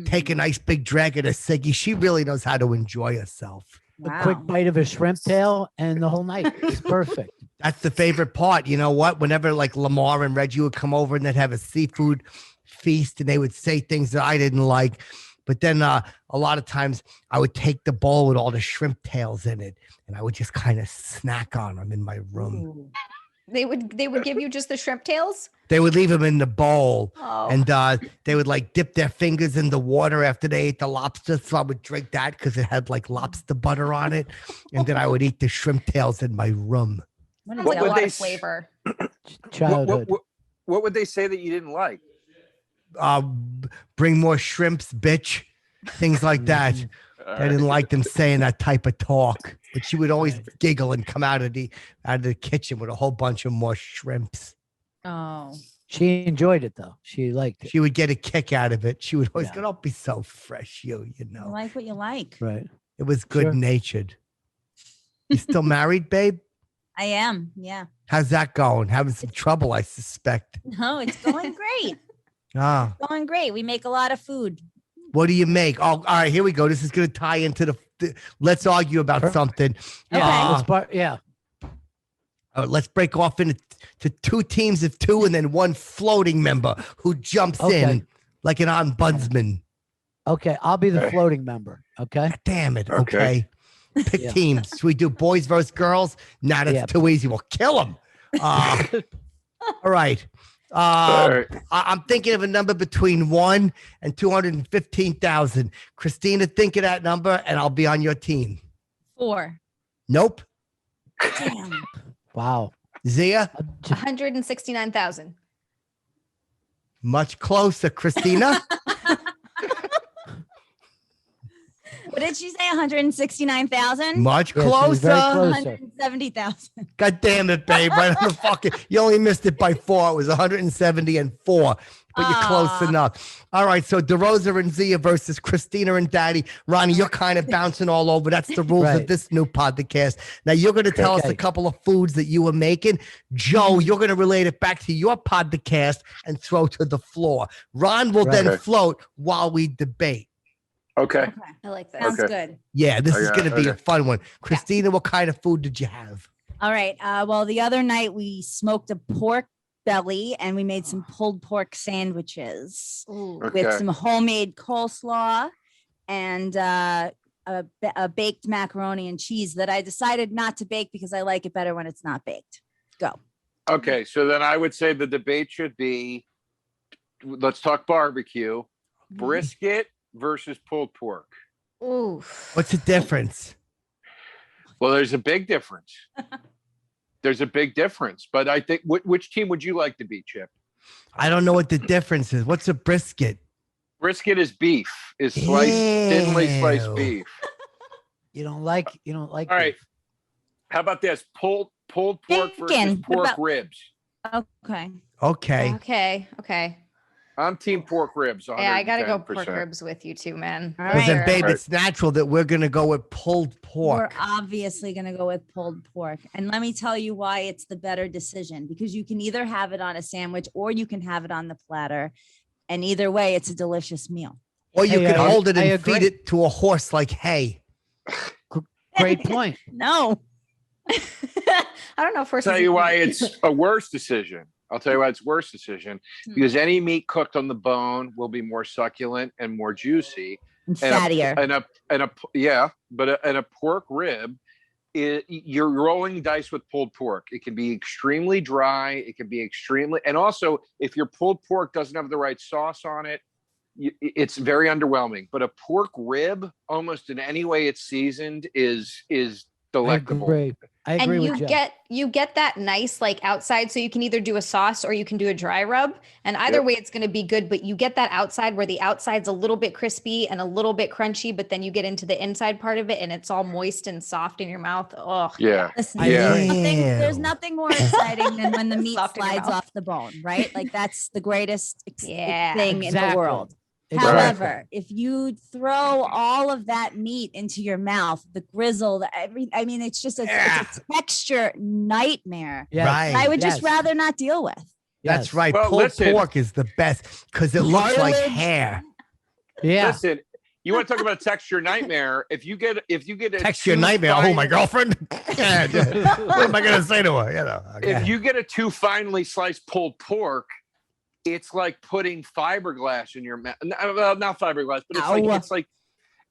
take a nice big drag of the ciggy. She really knows how to enjoy herself.
A quick
Wow.
bite of a shrimp tail, and the whole night is perfect.
That's the favorite part. You know what? Whenever like Lamar and Reggie would come over and they'd have a seafood feast, and they would say things that I didn't like. But then a lot of times I would take the bowl with all the shrimp tails in it, and I would just kind of snack on them in my room.
They would give you just the shrimp tails?
They would leave them in the bowl,
Oh.
and they would like dip their fingers in the water after they ate the lobster. So I would drink that because it had like lobster butter on it, and then I would eat the shrimp tails in my room.
What
That's
is
like a
would
lot
they
of
s-
flavor.
Childhood.
What would they say that you didn't like?
Bring more shrimps, bitch. Things like that. I didn't like them saying that type of talk, but she would always giggle and come out of the kitchen with a whole bunch of more shrimps.
Oh.
She enjoyed it though. She liked it.
She would get a kick out of it. She would always
Yeah.
go, "Don't be so fresh, you
You
know."
like what you like.
Right.
It was good
Sure.
natured. You still married, babe?
I am. Yeah.
How's that going? Having some trouble, I suspect.
No, it's going great.
Ah,
Going great. We make a lot of food.
what do you make? Oh, all right, here we go. This is going to tie into the let's argue about
Perfect.
something.
Yeah.
Ah,
Yeah.
let's break off into to 2 teams of 2 and then 1 floating member who jumps
Okay.
in like an ombudsman.
Okay. I'll be the
Okay.
floating member. Okay.
Damn it.
Okay.
Okay. Pick
Yeah.
teams. Should we do boys versus girls? Nah, that's
Yeah.
too easy. We'll kill them. All right.
All right.
I'm thinking of a number between 1 and 215,000. Christina, think of that number and I'll be on your team.
4.
Nope.
Damn.
Wow.
Zia,
169,000.
Much closer, Christina.
What did she say? 169,000?
Much
Yeah, she was very
closer.
close.
170,000.
God damn it, babe. Right on the fucking. You only missed it by 4. It was 174, but you're close
Aw.
enough. All right. So Derosa and Xia versus Cristina and Daddy. Ronnie, you're kind of bouncing all over. That's the rules of
Right.
this new podcast. Now you're going to tell us a
Okay.
couple of foods that you were making. Joe, you're going to relate it back to your podcast and throw to the floor. Ron will then
Right.
float while we debate.
Okay.
I like that.
Sounds
Okay.
good.
Yeah, this
I
is
got
going
it.
to be a
Okay.
fun one. Christina, what kind of food did you have?
All right. Well, the other night we smoked a pork belly and we made some pulled pork sandwiches
Ooh.
Okay.
with some homemade coleslaw and a baked macaroni and cheese that I decided not to bake because I like it better when it's not baked. Go.
Okay. So then I would say the debate should be, let's talk barbecue, brisket versus pulled pork.
Ooh.
What's the difference?
Well, there's a big difference. There's a big difference, but I think which team would you like to be, Chip?
I don't know what the difference is. What's a brisket?
Brisket is beef, is sliced, thinly sliced
Ew.
beef.
You don't like
All right.
beef.
How about this? Pulled pork versus
Bacon. What
pork
about-
ribs.
Okay.
Okay.
Okay.
I'm team pork ribs.
Yeah, I gotta go
110%.
pork ribs with you too, man.
All
Well,
right.
then, babe,
Right.
it's natural that we're going to go with pulled pork.
We're obviously going to go with pulled pork. And let me tell you why it's the better decision, because you can either have it on a sandwich or you can have it on the platter. And either way, it's a delicious meal.
Or you
Hey,
can hold it
I
and feed
agree.
it to a horse like hay.
Great point.
No.
I don't know if we're
I'll tell you why it's a worse decision. I'll tell you why it's worse decision. Because any meat cooked on the bone will be more succulent and more juicy.
And
And
fattier.
a pork rib, you're rolling dice with pulled pork. It can be extremely dry. It can be extremely, and also if your pulled pork doesn't have the right sauce on it, it's very underwhelming. But a pork rib, almost in any way it's seasoned, is
I
delectable.
agree. I agree
and
with
you
Jeff.
get that nice like outside, so you can either do a sauce or you can do a dry rub, and either
Yep.
way it's going to be good. But you get that outside where the outside's a little bit crispy and a little bit crunchy, but then you get into the inside part of it and it's all moist and soft in your mouth. Oh
Yeah.
Listen,
Yeah.
there's
Ew.
nothing more exciting than when the meat
Soft in your
slides
mouth.
off the bone, right? Like that's the greatest
Yeah,
thing in the
exactly.
world.
Exactly.
However, if you throw all of that meat into your mouth, the grizzle, it's just it's a texture nightmare.
Yes.
Right.
that I would
Yes.
just rather not deal with.
That's
Yes.
right.
Well,
pulled
listen.
pork is the best because it looks like
Cartilage.
hair.
Yeah.
Listen, you want to talk about a texture nightmare? If you get a
Text your
too
nightmare. Oh,
fine-
my girlfriend. Yeah, what am I going to say to her? You know, okay.
If you get a too finely sliced pulled pork, it's like putting fiberglass in your mouth. Well, not fiberglass, but
Ow.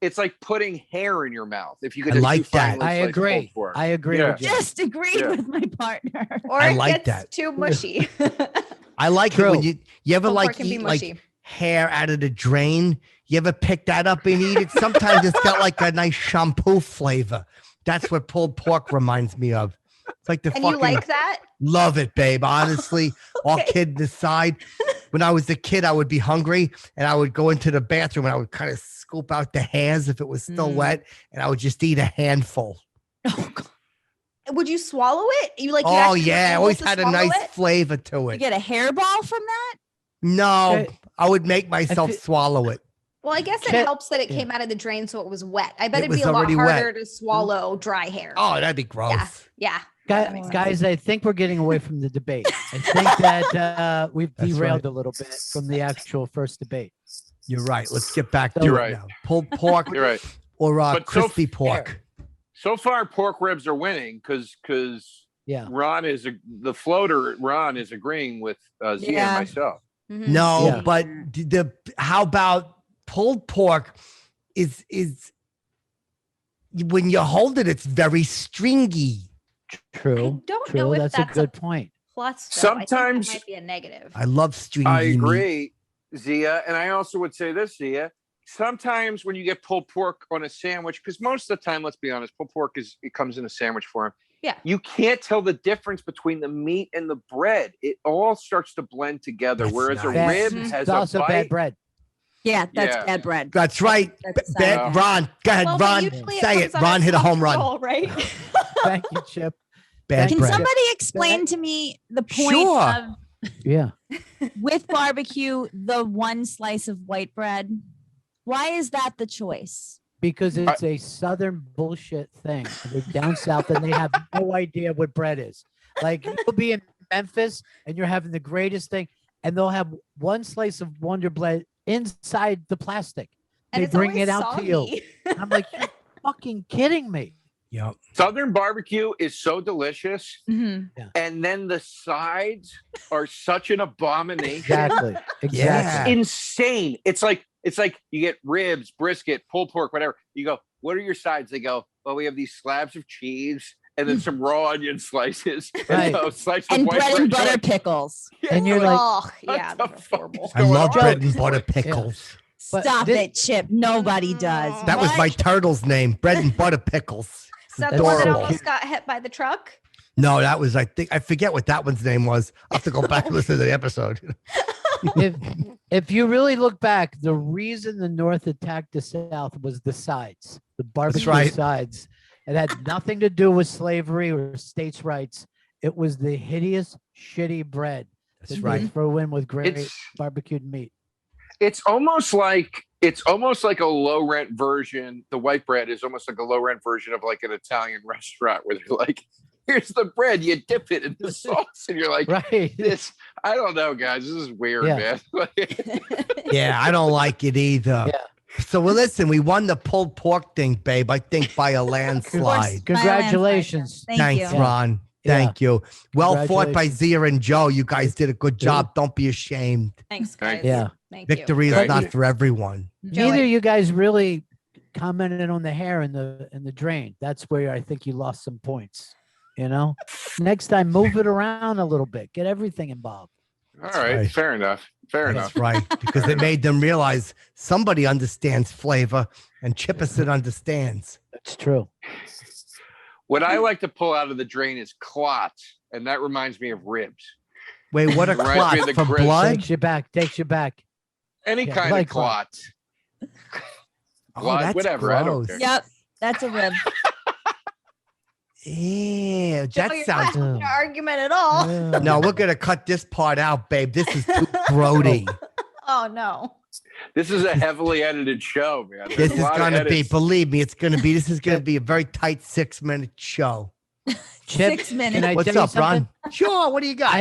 it's like putting hair in your mouth. If you get
I
a
like
too
that.
finely
I
sliced
agree.
pulled pork.
I agree
Yeah.
with Jeff.
Just agreed
Yeah.
with my partner.
or
I
it
like
gets
that.
too mushy.
I like it
True.
when you ever
Pulled
like
pork can be
eat like
mushy.
hair out of the drain. You ever pick that up and eat it? Sometimes it's got like a nice shampoo flavor. That's what pulled pork reminds me of. It's like the
And
fucking
you like that?
love it, babe. Honestly, all
Okay.
kidding aside, when I was a kid, I would be hungry and I would go into the bathroom and I would kind of scoop out the hairs if it was still wet, and I would just eat a handful.
Oh, God.
Would you swallow it? You like? You
Oh
actually were
yeah,
able
always
to
had a
swallow
nice
it?
flavor to
You
it.
get a hairball from that?
No,
Okay.
I would make myself
feel-
swallow it.
Well, I guess it
Can-
helps that it
yeah.
came out of the drain, so it was wet. I bet
It
it'd be
was
a lot
already wet.
harder to swallow dry hair.
Oh, that'd be gross.
Yeah.
Guys, I think we're getting away from the debate. I think that we've
That's
derailed
right.
a little bit from the actual first debate.
You're right. Let's get back to
You're
it
right.
now. Pulled pork
You're right.
or
But so
crispy pork.
So far, pork ribs are winning because
Yeah.
the floater. Ron is agreeing with Xia
Yeah.
and myself.
Mhm.
No,
Yeah.
but how about pulled pork is when you hold it, it's very stringy.
True.
I don't
True.
know if
That's
that's
a good point.
plus. Though. I think that
Sometimes-
might be a negative.
I love stringy.
I
meat.
agree, Xia, and I also would say this, Xia. Sometimes when you get pulled pork on a sandwich, because most of the time, let's be honest, pulled pork it comes in a sandwich form. you can't tell the difference between the meat and the bread. It all starts to blend together.
That's
Whereas a
nice.
rib
It's
has a
also
bite.
bad bread.
Yeah, that's
Yeah.
bad bread.
That's right.
That's a side effect.
Ron, go ahead,
Well, but
Ron.
usually
Say
comes
it.
on
Ron hit a
soft
home run.
roll, right?
Thank you, Chip.
Bad
Can
bread.
somebody explain to me the point
Sure.
of
Yeah.
with barbecue, the one slice of white bread? Why is that the choice?
Because it's a southern bullshit thing. They're down south and they have no idea what bread is. Like you'll be in Memphis and you're having the greatest thing, and they'll have one slice of Wonder Bread inside the plastic.
And
They
it's
bring
always
it out to you.
soggy.
And I'm like, you're fucking kidding me.
Yep.
Southern barbecue is so delicious,
Mhm.
and then the sides are such an abomination.
Exactly.
It's
Exactly.
insane. It's like you get ribs, brisket, pulled pork, whatever. You go, what are your sides? They go, well, we have these slabs of cheese and then some raw onion slices
Right.
and a slice
And
of white
bread and
You're
butter
like,
pickles.
And you're like,
oh, yeah,
what the
those are
fuck
horrible.
is
I
going
love
on?
bread and butter pickles.
But
Stop
this-
it, Chip. Nobody does.
That was
What?
my turtle's name, bread and butter pickles.
Is that the one that
Adorable.
almost got hit by the truck?
No, that was, I forget what that one's name was. I'll have to go back and listen to the episode.
if you really look back, the reason the North attacked the South was the sides, the barbecue
right.
sides. It had nothing to do with slavery or states' rights. It was the hideous, shitty bread
That's
that
right.
they throw in with great
It's
barbecued meat.
it's almost like a low rent version. The white bread is almost like a low rent version of like an Italian restaurant where they're like, here's the bread, you dip it in the sauce, and you're like,
Right.
this. I don't know, guys. This is weird,
Yeah.
man.
Yeah, I don't like it either.
Yeah.
So, well, listen, we won the pulled pork thing, babe. I think by a landslide.
Congratulations.
Thank
Thanks,
you.
Ron.
Yeah.
Thank you. Well fought by
Congratulations.
Xia and Joe. You guys did a good job. Don't be ashamed.
Thanks,
Thank
guys.
Yeah.
Thank
Victory
Thank
is not
you.
for everyone.
Neither of you guys really commented on the hair in the drain. That's where I think you lost some points. You know, next time move it around a little bit. Get everything involved.
All right,
right.
fair enough. Fair enough.
That's right. Because it made them realize somebody understands flavor and Chipperson understands.
That's true.
What I like to pull out of the drain is clots, and that reminds me of ribs.
Wait, what a
Reminds me
clot
of the
for
grits.
blood?
Takes you back. Takes you back.
Any
Yeah,
kind
like
of clot.
Oh,
blood,
that's
whatever, I don't
gross.
care.
Yep, that's a rib.
Yeah,
Joe,
that
you're
sounds.
not having an argument at all.
Yeah.
No, we're gonna cut this part out, babe. This is too grody.
Oh no.
This is a heavily edited show, man. There's
This
a
is
lot of
gonna be,
edits.
believe me, this is gonna be a very tight 6-minute show.
Chip,
6 minutes.
can I
What's
tell you
up, Ron?
something?
Sure. What do you got?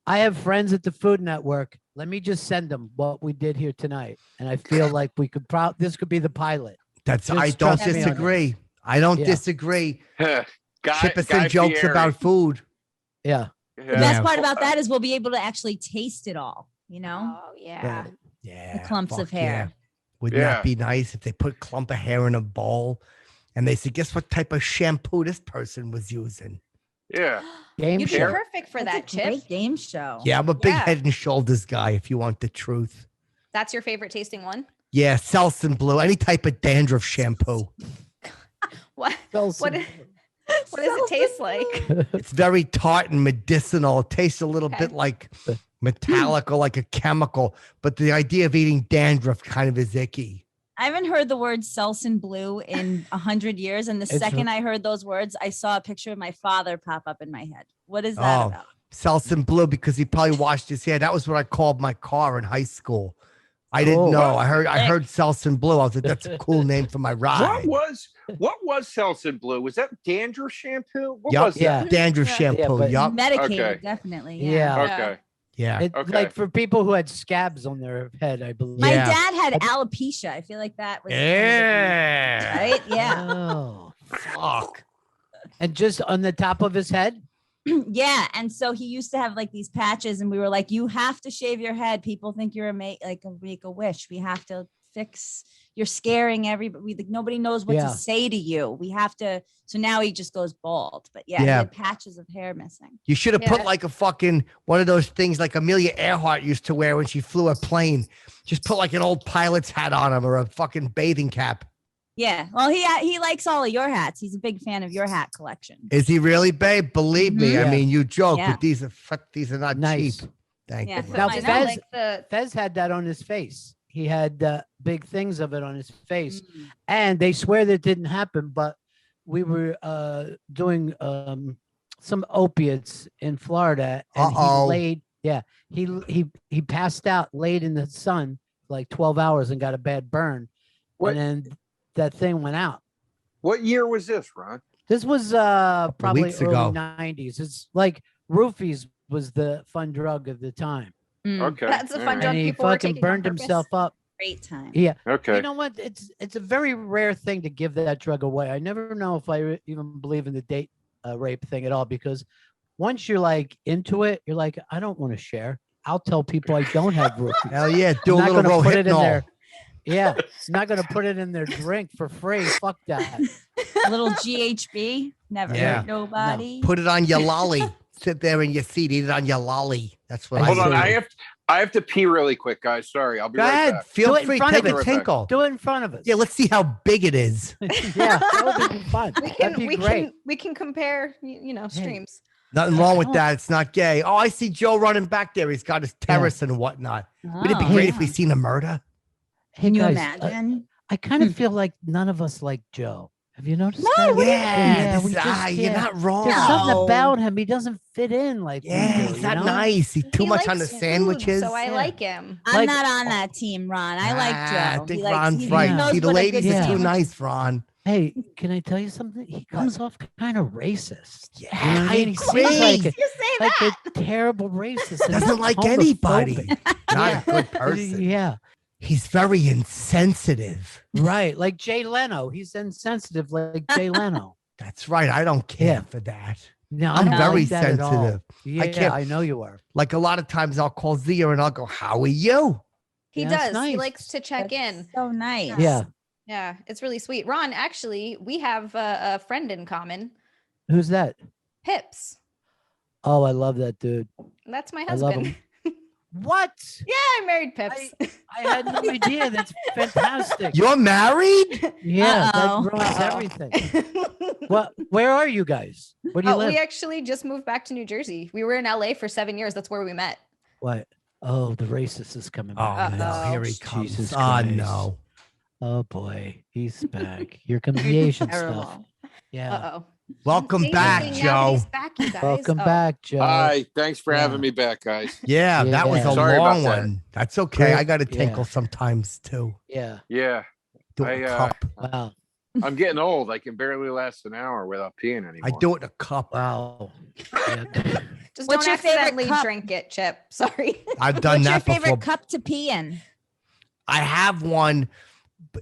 I have friends at the Food Network. Let me just send them what we did here tonight, and I feel like we could this could be the pilot.
That's
Just
I don't
trust me on
disagree. I don't
Yeah.
disagree.
Guy
Chipperson jokes
Fieri.
about food.
Yeah.
The
Yeah.
best part about that is we'll be able to actually taste it all, you know?
Oh yeah.
Right.
Yeah.
The clumps of
fuck
hair.
yeah. Wouldn't
Yeah.
that be nice if they put a clump of hair in a bowl and they said, guess what type of shampoo this person was using?
Yeah.
Game
You'd be
show.
perfect for that,
That's a
Chip.
great game show.
Yeah, I'm a big
Yeah.
head and shoulders guy if you want the truth.
That's your favorite tasting one?
Yeah, Selsun Blue, any type of dandruff shampoo.
What?
Selsun.
What? What does it taste like?
It's very tart and medicinal. It tastes a little
Okay.
bit like metallic or like a chemical, but the idea of eating dandruff kind of is icky.
I haven't heard the word Selsun Blue in 100 years. And the
It's-
second I heard those words, I saw a picture of my father pop up in my head. What is that
Oh.
about?
Selsun Blue because he probably washed his hair. That was what I called my car in high school. I didn't
Cool.
know. I heard Selsun Blue. I was like, that's a cool name for my ride.
What was Selsun Blue? Was that dandruff shampoo? What
Yup,
was
Yeah.
that?
dandruff
Yeah.
shampoo.
but-
Yup.
Medicated,
Okay.
definitely.
Yeah.
Yeah.
Okay.
Yeah.
It's
Okay.
like for people who had scabs on their head, I believe.
My
Yeah.
dad had alopecia. I feel like that was
Yeah.
right. Yeah.
Oh, fuck. And just on the top of his head?
Yeah. And so he used to have like these patches, and we were like, you have to shave your head. People think you're make a wish. We have to fix. You're scaring everybody. Like, nobody knows what
Yeah.
to say to you. We have to. So now he just goes bald. But yeah, he
Yeah.
had patches of hair missing.
You should have put
Yeah.
like a fucking one of those things like Amelia Earhart used to wear when she flew a plane. Just put like an old pilot's hat on him or a fucking bathing cap.
Yeah. Well, he likes all of your hats. He's a big fan of your hat collection.
Is he really, babe? Believe me.
Mhm.
I
Yeah.
mean, you joke,
Yeah.
but these are not
Nice.
cheap. Thank
Yeah,
you.
so
Now,
Rob.
I know,
Fez-
like the
Fez had that on his face. He had big things of it on his face,
Mm.
and they swear that didn't happen. But we were doing some opiates in Florida, and
Uh-oh.
he laid. Yeah, he passed out, laid in the sun like 12 hours, and got a bad burn.
What-
And then that thing went out.
What year was this, Ron?
This was probably
weeks
early
ago.
90s. It's like roofies was the fun drug of the time,
Mm.
Okay.
That's a
all
fun
right.
drug
and he
people were
fucking
taking on
burned
purpose.
himself up.
Great time.
Yeah.
Okay.
You know what? It's a very rare thing to give that drug away. I never know if I even believe in the date rape thing at all, because once you're like into it, you're like, I don't want to share. I'll tell people I don't have roofies.
Hell yeah. Do
I'm
a
not
little
gonna put it in
Rohypnol.
there. Yeah, I'm not gonna put it in their drink for free. Fuck that.
A little GHB. Never
Yeah.
hurt nobody.
Put it on your lolly. Sit there in your seat, eat it on your lolly. That's what
I
I
Hold on.
say.
I have to pee really quick, guys. Sorry. I'll be
Go
right
ahead.
back.
Feel
Do it in
free.
front
Take
of
a
us.
tinkle.
Do it in front of us.
Yeah, let's see how big it is.
Yeah, that would be fun.
We
That'd
can
be
we
great.
can we can compare streams.
Nothing wrong with
Oh.
that. It's not gay. Oh, I see Joe running back there. He's got his terrace and whatnot. Would it be
Oh,
great if we
yeah.
seen a murder?
Hey
Can you
guys,
imagine?
I kind of feel like none of us like Joe. Have you noticed
No,
that?
what do you
Yeah,
we just
you're
can't.
not wrong.
There's something
No.
about him. He doesn't fit in like we
Yeah,
do,
he's
you
not
know?
nice. He's too
He
much on the
likes food,
sandwiches.
so I
Yeah.
like him.
I'm
Like-
not on that team, Ron. I like Joe.
I think
He likes-
Ron's
he
right.
knows
See, the
what a good
ladies are too
sandwich
nice,
is.
Ron.
Hey, can I tell you something? He comes off kind of racist.
Yeah,
You know what I mean? He
agree.
seems like
You say
like
that.
a terrible racist. and
Doesn't like anybody.
homophobic.
Not a good
Yeah.
person.
Yeah,
He's very insensitive.
right. Like Jay Leno. He's insensitive like Jay Leno.
That's right. I don't care
Yeah.
for that.
No,
I'm
I don't
very
like that at all.
sensitive.
Yeah,
can't-
I know you are.
Like a lot of times I'll call Zia and I'll go, "How are you?"
He
Yeah, that's
does. He
nice.
likes to check
That's
in.
So nice.
Yeah.
Yeah, it's really sweet. Ron, actually, we have a friend in common,
Who's that?
Pips.
Oh, I love that dude.
That's my
I love
husband.
him. What?
Yeah, I married Pips.
I had no idea. That's fantastic.
You're married?
Yeah,
Uh-oh.
that ruins everything. Well, where are you guys? Where do you
Oh,
live?
we actually just moved back to New Jersey. We were in LA for 7 years. That's where we met.
What? Oh, the racist is coming
Oh
back.
no,
Uh-oh.
here he comes.
Jesus
Oh
Christ.
no.
Oh boy, he's back. Here comes the Asian stuff.
Terrible.
Yeah.
Uh-oh.
Welcome
Say
back,
anything now that
Joe.
he's back, you guys.
Welcome
Oh,
back, Joe.
Hi. Thanks for
Yeah.
having me back, guys.
Yeah, that was
Yeah.
a
Sorry about
long
that.
one. That's okay.
Great.
I got to
Yeah.
tinkle sometimes too.
Yeah.
Yeah.
Do it in a cup.
Wow.
I'm getting old. I can barely last an hour without peeing anymore.
I do it in a cup.
Wow. Yeah.
Just
What's
don't
your favorite
accidentally
cup?
drink it, Chip. Sorry.
I've done
What's your
that
favorite
before.
cup to pee in?
I have one.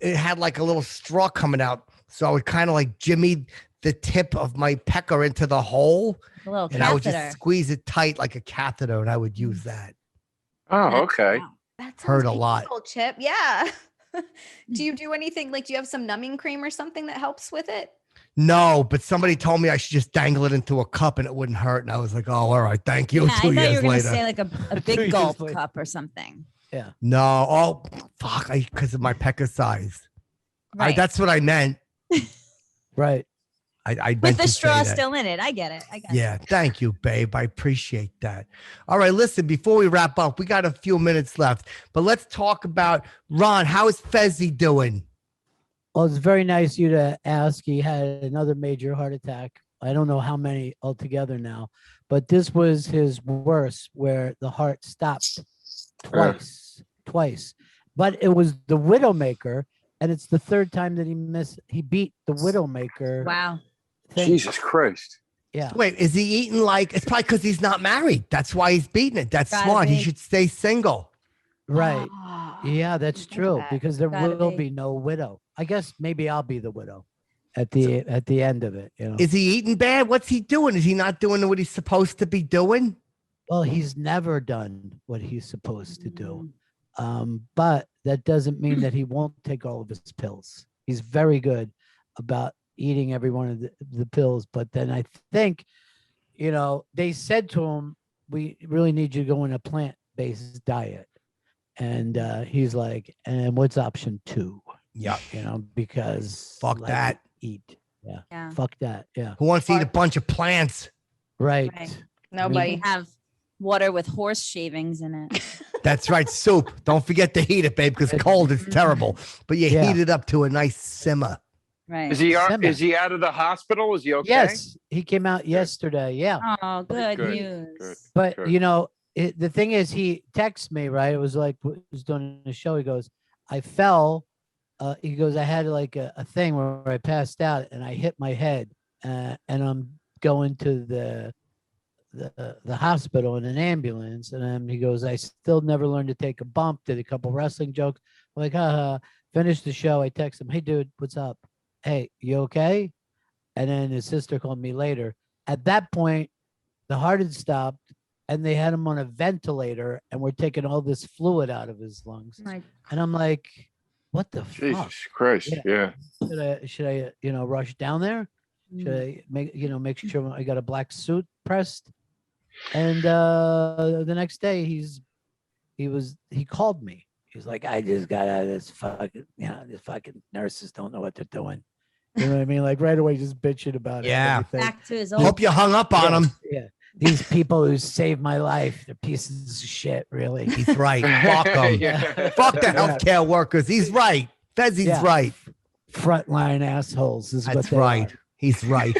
It had like a little straw coming out, so I would kind of like jimmy the tip of my pecker into the hole,
A little
and I would
catheter.
just squeeze it tight like a catheter, and I would use that.
Oh, okay.
Wow.
That
Heard
sounds
a lot.
painful, Chip. Yeah. Do you do anything like do you have some numbing cream or something that helps with it?
No, but somebody told me I should just dangle it into a cup and it wouldn't hurt, and I was like, "Oh, all right, thank you."
Yeah, I
2
thought you
years
were gonna
later.
say like a
2
big
years
gulp
later.
cup or something.
No, oh fuck, because of my pecker size.
Right.
That's what I meant.
Right.
I
With
meant
the
to say
straw
that.
still in it. I get it. I got it.
Yeah, thank you, babe. I appreciate that. All right, listen, before we wrap up, we got a few minutes left, but let's talk about Ron. How is Fezzi doing?
Well, it's very nice of you to ask. He had another major heart attack. I don't know how many altogether now, but this was his worst, where the heart stopped twice. But it was the Widowmaker, and it's the third time that he beat the Widowmaker.
Wow.
thing.
Jesus Christ.
Yeah.
Wait, is he eating like it's probably because he's not married? That's why he's beating it. That's
Gotta
smart. He
be.
should stay single.
Right.
Ah,
Yeah, that's
think of
true,
that.
because there
Gotta
will
be.
be no widow. I guess maybe I'll be the widow at the end of it. You know.
Is he eating bad? What's he doing? Is he not doing what he's supposed to be doing?
Well, he's never done what he's supposed to do. But that doesn't mean that he won't take all of his pills. He's very good about eating every one of the pills. But then I think, they said to him, we really need you to go on a plant-based diet. And he's like, and what's option 2?
Yeah.
Because
Fuck
like
that.
to eat. Yeah.
Yeah.
Fuck that. Yeah.
Who wants to eat a bunch of plants?
Right.
Right.
No,
You
buddy.
can have water with horse shavings in it.
That's right. Soup. Don't forget to heat it, babe, because cold is terrible. But you
Yeah.
heat it up to a nice simmer.
Right.
Is he
Simmer.
is he out of the hospital? Is he okay?
Yes. He came out yesterday. Yeah.
Oh, good
Good,
news.
good.
But
Good.
the thing is, he texted me, right? It was like was doing the show. He goes, I fell. He goes, I had like a thing where I passed out and I hit my head, and I'm going to the hospital in an ambulance. And then he goes, I still never learned to take a bump. Did a couple wrestling jokes. I'm like, haha. Finished the show. I text him, hey, dude, what's up? Hey, you okay? And then his sister called me later. At that point, the heart had stopped. And they had him on a ventilator and we're taking all this fluid out of his lungs.
Like,
And I'm like, what the fuck?
Jesus Christ. Yeah.
Should I, rush down there? Should I make sure I got a black suit pressed? And the next day he called me. He's like, I just got out of this fucking, these fucking nurses don't know what they're doing. You know what I mean? Like right away, just bitching about it.
Yeah.
And everything.
back to his old.
Hope you hung up on him.
Yeah. These people who saved my life, they're pieces of shit, really.
He's right. Fuck him.
Yeah.
Fuck the healthcare workers. He's right. Fezzi's
Yeah.
right.
Frontline assholes is what
That's
they
right.
are.
He's right.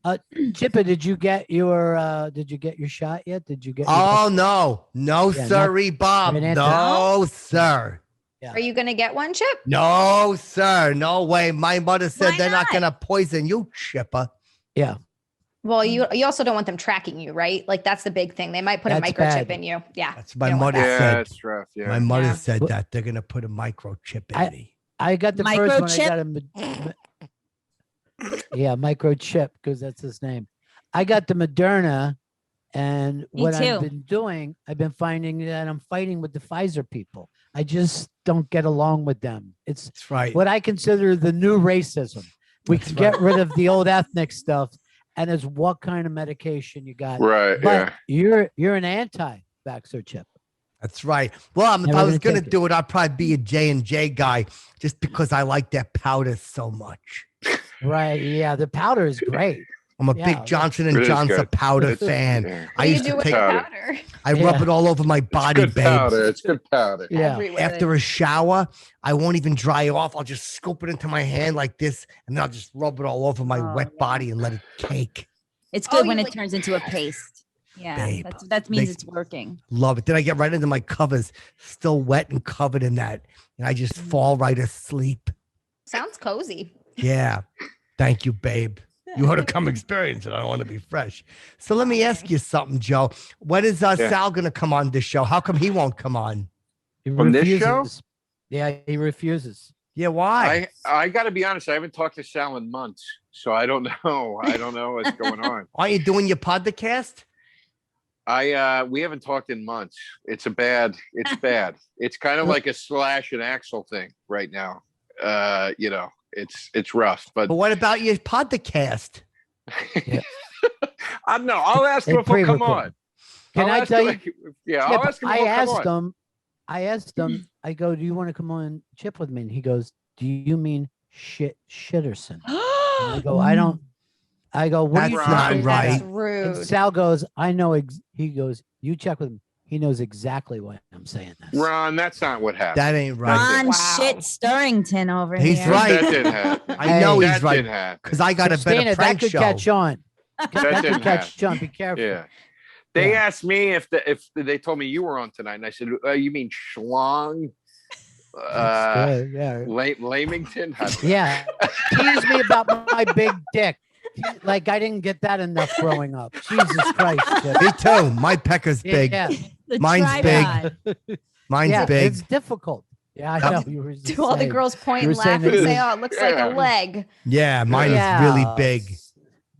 Chippa, did you get your shot yet? Did you get?
Oh no, no,
Yeah,
sirree, Bob.
right answer.
No, sir.
Are you gonna get one, Chip?
No, sir. No way. My mother said
Why
they're not
not?
gonna poison you, Chipper.
Yeah.
Well, you also don't want them tracking you, right? Like that's the big thing. They might put a
That's
microchip
bad.
in you. Yeah.
That's my
You don't want
mother
Yeah,
said.
that's rough. Yeah.
My mother
Yeah.
said
But-
that they're gonna put a microchip in me.
I got the first one.
Microchip?
Microchip, because that's his name. I got the Moderna, and
Me
what I've
too.
been doing, I've been finding that I'm fighting with the Pfizer people. I just don't get along with them. It's
That's right.
what I consider the new racism. We
That's
can get rid of the old ethnic stuff, and it's what kind of medication you got.
Right.
But
Yeah.
you're an anti-vaxxer, Chip.
That's right. Well, if
Never
I was
gonna
gonna
take it.
do it, I'd probably be a J&J guy, just because I like their powder so much.
Right? Yeah, the powder is great.
I'm a
Yeah,
big Johnson
it
and
is
Johnson
good.
powder
It's-
fan.
yeah.
What
I
do you
used
do
to
with
take.
the
powder.
powder?
I rub
Yeah.
it all over my
It's
body,
good
babe.
powder. It's good powder.
Yeah.
Everywhere.
After a shower, I won't even dry it off. I'll just scoop it into my hand like this, and then I'll just rub it all over my
Oh,
wet
yeah.
body and let it cake.
It's
Oh,
good
you
when it
like-
turns into a paste. Yeah,
Babe,
that means
makes-
it's working.
Love it. Then I get right into my covers, still wet and covered in that, and I just fall right asleep.
Sounds cozy.
Yeah. Thank you, babe. You ought to come experience it. I don't want to be fresh. So let me ask you something, Joe. When is
Yeah.
Sal going to come on this show? How come he won't come on?
He
On this show?
refuses. Yeah, he refuses.
Yeah, why?
I got to be honest. I haven't talked to Sal in months, so I don't know. I don't know what's going on.
Aren't you doing your podcast?
We haven't talked in months. It's bad. It's kind of like a Slash and Axel thing right now. It's rough, but
But what about your podcast?
I'll ask
They
him if he'll come
pre-record.
on.
Can
I'll
I
ask
tell
him
you?
if- Yeah,
Chip,
I'll ask him. If
I
he'll come
asked
on.
him. I asked him. I go, "Do you want to come on Chip with me?" And he goes, "Do you mean Shitterson?" And I go, "I don't." I go, "What are you
That's not
talking
right.
That's
about?"
rude.
And Sal goes, "I know." He goes, "You check with him. He knows exactly why I'm saying this."
Ron, that's not what happened.
That ain't right.
Ron
Wow.
Shit Stirrington over
He's
here.
right.
That didn't happen.
I know
Hey.
he's
That
right
didn't happen.
because I got a
Christina,
better
that
prank
could
show.
catch on. That
didn't
could catch on. Be careful.
Yeah. They
Yeah.
asked me if they told me you were on tonight, and I said, "You mean Schlong,
That's good, yeah.
Lamington?" I don't know.
Yeah. Tease me about my big dick. Like I didn't get that enough growing up. Jesus Christ. Chip.
Me too. My pecker's big.
Yeah,
The
Mine's big.
tripod.
Mine's
yeah,
big.
it's difficult. Yeah, I
Yep.
know. You were just
Do all the
saying.
girls point
You
and
were saying
laugh and
that-
say, "Oh, it looks like
Yeah.
a leg."
Yeah, mine
Yeah.
is really big.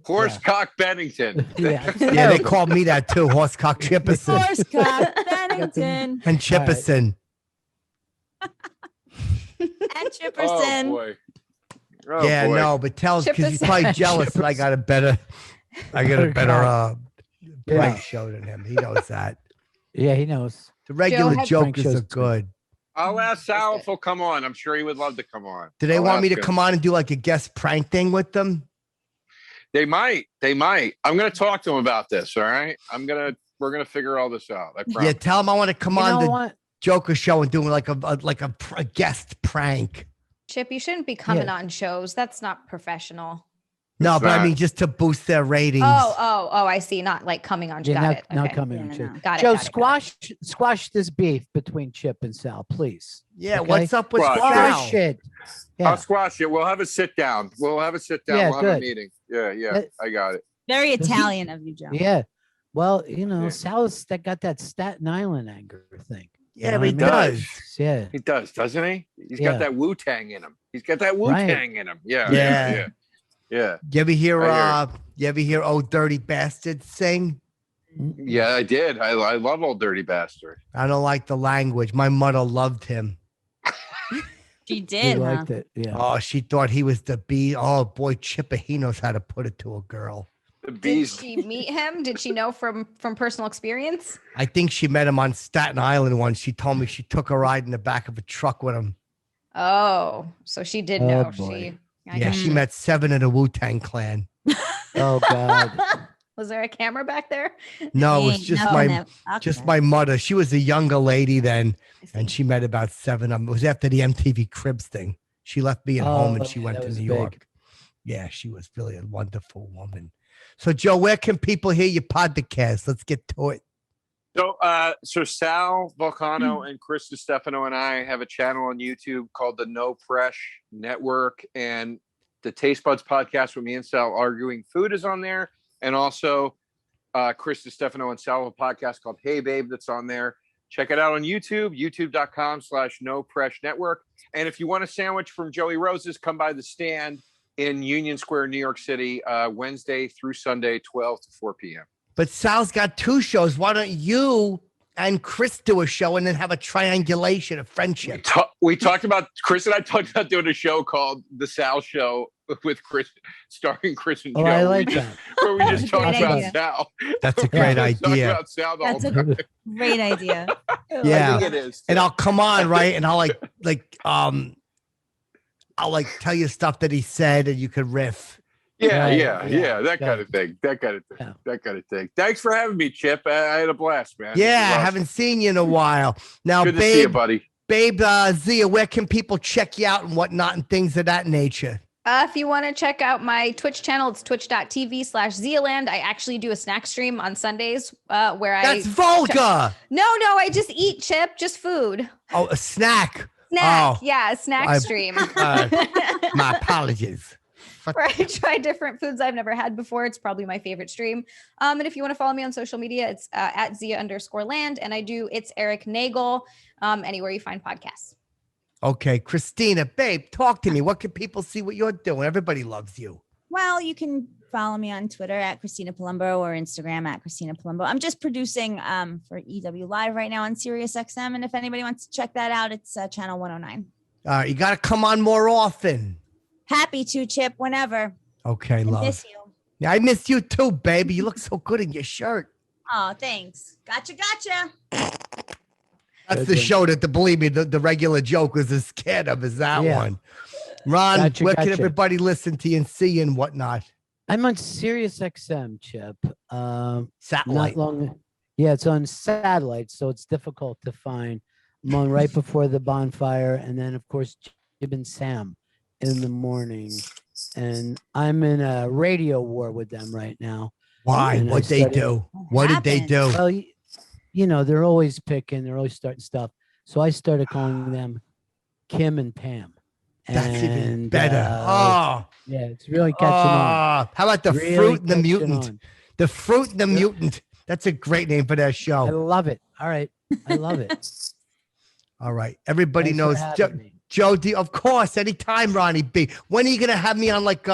Horsecock Bennington.
Yeah,
Yeah, they called me that too. Horsecock Chipperson
Horsecock, Bennington,
and Chipperson.
and
Oh
Chipperson.
boy. Oh,
Yeah,
boy.
no, but tell because he's
Chipperson.
probably jealous that I got a better
Better
prank
Yeah.
show than him. He knows that.
Yeah, he knows.
The regular
had
jokers
prank
are
shows too.
good.
I'll ask Sal if he'll come on. I'm sure he would love to come on.
Do they
I'll
want me
ask
to
him.
come on and do like a guest prank thing with them?
They might. I'm going to talk to him about this. All right. We're going to figure all this out. I promise.
Yeah, tell them I want to come
You
on
know
the
what?
Joker show and do like a guest prank.
Chip, you shouldn't be coming on shows. That's not professional.
No,
It's
but I
not.
mean just to boost their ratings.
Oh, I see. Not like coming on.
Yeah,
Got it.
not
Okay.
coming
Yeah,
on.
no.
Chip.
Got it.
Joe,
got it.
squash this beef between Chip and Sal, please.
Yeah,
Okay.
what's up with
Squash
Squash
Sal?
it. Yeah.
I'll squash it. We'll have a sit down.
Yeah,
We'll have a
good.
meeting. Yeah.
That-
I got it.
Very Italian of you, Joe.
Yeah. Well, you know,
Yeah.
Sal's that got that Staten Island anger thing.
Yeah,
know
he
what I mean?
does.
Yeah.
He does, doesn't he? He's
Yeah.
got that Wu-Tang in him. He's got that Wu-Tang in him. Yeah.
Yeah.
Yeah.
You ever hear
I
you ever hear "Oh Dirty Bastard" sing?
Yeah, I did. I love Old Dirty Bastard.
I don't like the language. My mother loved him.
She
He
did, huh?
liked it. Yeah.
Oh, she thought he was the bee. Oh boy, Chipper, he knows how to put it to a girl.
The
Did
bees.
she meet him? Did she know from personal experience?
I think she met him on Staten Island once. She told me she took a ride in the back of a truck with him.
Oh, so she did
Oh,
know.
boy.
I
Yeah,
guess-
she met 7 of the Wu-Tang Clan.
Oh God.
Was there a camera back there?
No, it was
Ain't
just
no,
my
no. Okay.
my mother. She was a younger lady then,
I see.
and she met about 7 of them. It was after the MTV Cribs thing. She left me at home and she
yeah,
went
that
to
was
New
big.
York. Yeah, she was really a wonderful woman. So, Joe, where can people hear your podcast? Let's get to it.
So Sal Volcano and Chris Stefano and I have a channel on YouTube called the No Fresh Network, and the Taste Buds podcast with me and Sal arguing food is on there, and also Chris Stefano and Sal have a podcast called Hey Babe that's on there. Check it out on YouTube, youtube.com/No Fresh Network. And if you want a sandwich from Joey Rose's, come by the stand in Union Square, New York City, Wednesday through Sunday, 12 to 4 p.m.
But Sal's got 2 shows. Why don't you and Chris do a show and then have a triangulation of friendship?
We talked about, Chris and I talked about doing a show called The Sal Show with Chris, starring Chris and
Oh,
Joe.
I like
we just,
that.
where we just talk
Great
about
idea.
Sal.
That's a
We
great
just talk
idea.
about Sal the
That's
whole
a
time.
great idea.
Yeah.
I think it is.
And I'll come on, right? And I'll I'll like tell you stuff that he said and you could riff.
Yeah,
Right,
yeah,
yeah,
that kind of thing. That kind of thing. Thanks for having me, Chip. I had a blast, man.
Yeah, I
It was awesome.
haven't seen you in a while. Now,
Good to see you,
babe,
buddy.
Zia, where can people check you out and whatnot and things of that nature?
If you want to check out my Twitch channel, it's twitch.tv/Zealand. I actually do a snack stream on Sundays where
That's vulgar.
No, I just eat, Chip, just food.
Oh, a snack.
Snack.
Oh.
Yeah, a snack
I-
stream.
My apologies.
Where I try different foods I've never had before. It's probably my favorite stream. And if you want to follow me on social media, it's at Zia_land. And I do It's Eric Nagel anywhere you find podcasts.
Okay, Cristina, babe, talk to me. What can people see what you're doing? Everybody loves you.
Well, you can follow me on Twitter at Cristina Palumbo or Instagram at Cristina Palumbo. I'm just producing for EW Live right now on Sirius XM. And if anybody wants to check that out, it's channel 109.
All right, you got to come on more often.
Happy to, Chip, whenever.
Okay,
I
love.
miss you.
Yeah, I miss you too, baby. You look so good in your shirt.
Oh, thanks. Gotcha.
That's
Good
the
one.
show that, believe me, the regular jokers are scared of is that
Yeah.
one. Ron,
Gotcha,
where can
gotcha.
everybody listen to you and see you and whatnot?
I'm on Sirius XM, Chip.
Satellite.
Not long. Yeah, it's on satellite, so it's difficult to find. I'm on right before the bonfire, and then of course Jib and Sam in the morning. And I'm in a radio war with them right now.
Why?
And I
What they
studied-
do? What did they
happened?
do?
Well, you know, they're always picking, they're always starting stuff. So I started calling them Kim and Pam.
That's even
And,
better.
yeah, it's really catching on.
How about the
Really
Fruit and the
catching
Mutant?
on.
The Fruit and the
Yeah.
Mutant. That's a great name for that
I
show.
love it. All right. I love it.
All right. Everybody
Thanks for
knows.
having me.
Joe D, of course, anytime, Ronnie B. When are you gonna have me on like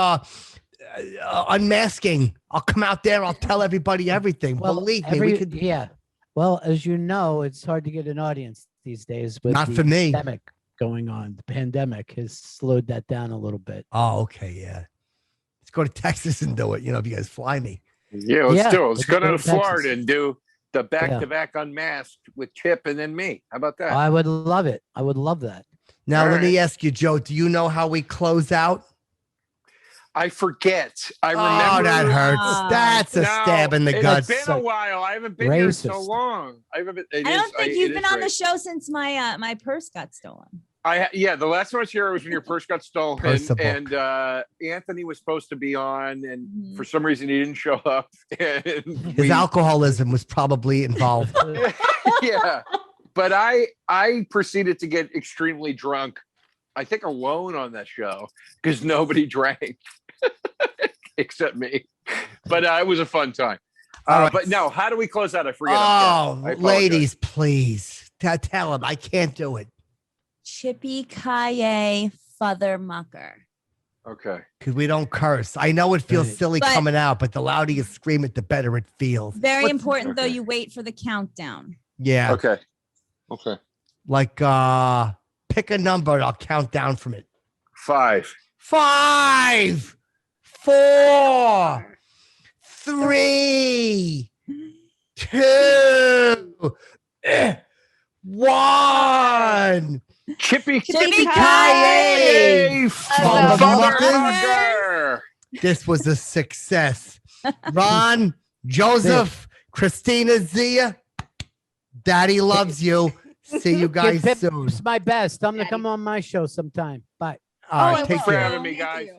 unmasking? I'll come out there. I'll tell everybody everything. Believe me, we could.
Yeah. Well, as you know, it's hard to get an audience these days with
Not
the
for me.
pandemic going on. The pandemic has slowed that down a little bit.
Oh, okay, yeah. Let's go to Texas and do it. You know, if you guys fly me.
Yeah, let's
Yeah,
do it. Let's
let's
go
go
down
to
to Florida
Texas.
and do The back-to-back unmasked with Chip and then me. How about that?
I would love it. I would love that.
Now,
All
let me
right.
ask you, Joe, do you know how we close out?
I forget. I remember.
Oh, that hurts.
Ah.
That's a
No,
stab in the guts.
It's been a while. I haven't been here so
Racist.
long. I don't
think you've been on the show since my my purse got stolen.
The last time I was here was when your purse got stolen,
Purse-a-book.
and Anthony was supposed to be on, and
Mhm.
for some reason he didn't show up. And
His alcoholism was probably involved.
yeah, but I proceeded to get extremely drunk. I think alone on that show because nobody drank except me. But it was a fun time.
All right.
But no, how do we close out? I forget.
Oh,
I apologize.
ladies, please tell him I can't do it
Chippy Kaye Father Mucker.
Okay.
because we don't curse. I know it feels
Right.
silly
But-
coming out, but the louder you scream it, the better it feels.
Very
What's-
important though.
okay.
You wait for the countdown.
Yeah,
Okay.
like pick a number and I'll count down from it.
5.
5, 4, 3, 2, 1.
Chippy
Chippy
Kaye!
Motherfucker!
This was a success. Ron, Joseph, Cristina, Xia, Daddy loves you. See you guys
Give
soon.
Pips my best. I'm gonna come on my show sometime. Bye.
All right,
I
take
will.
for
care.
having me,
Thank
guys.
you.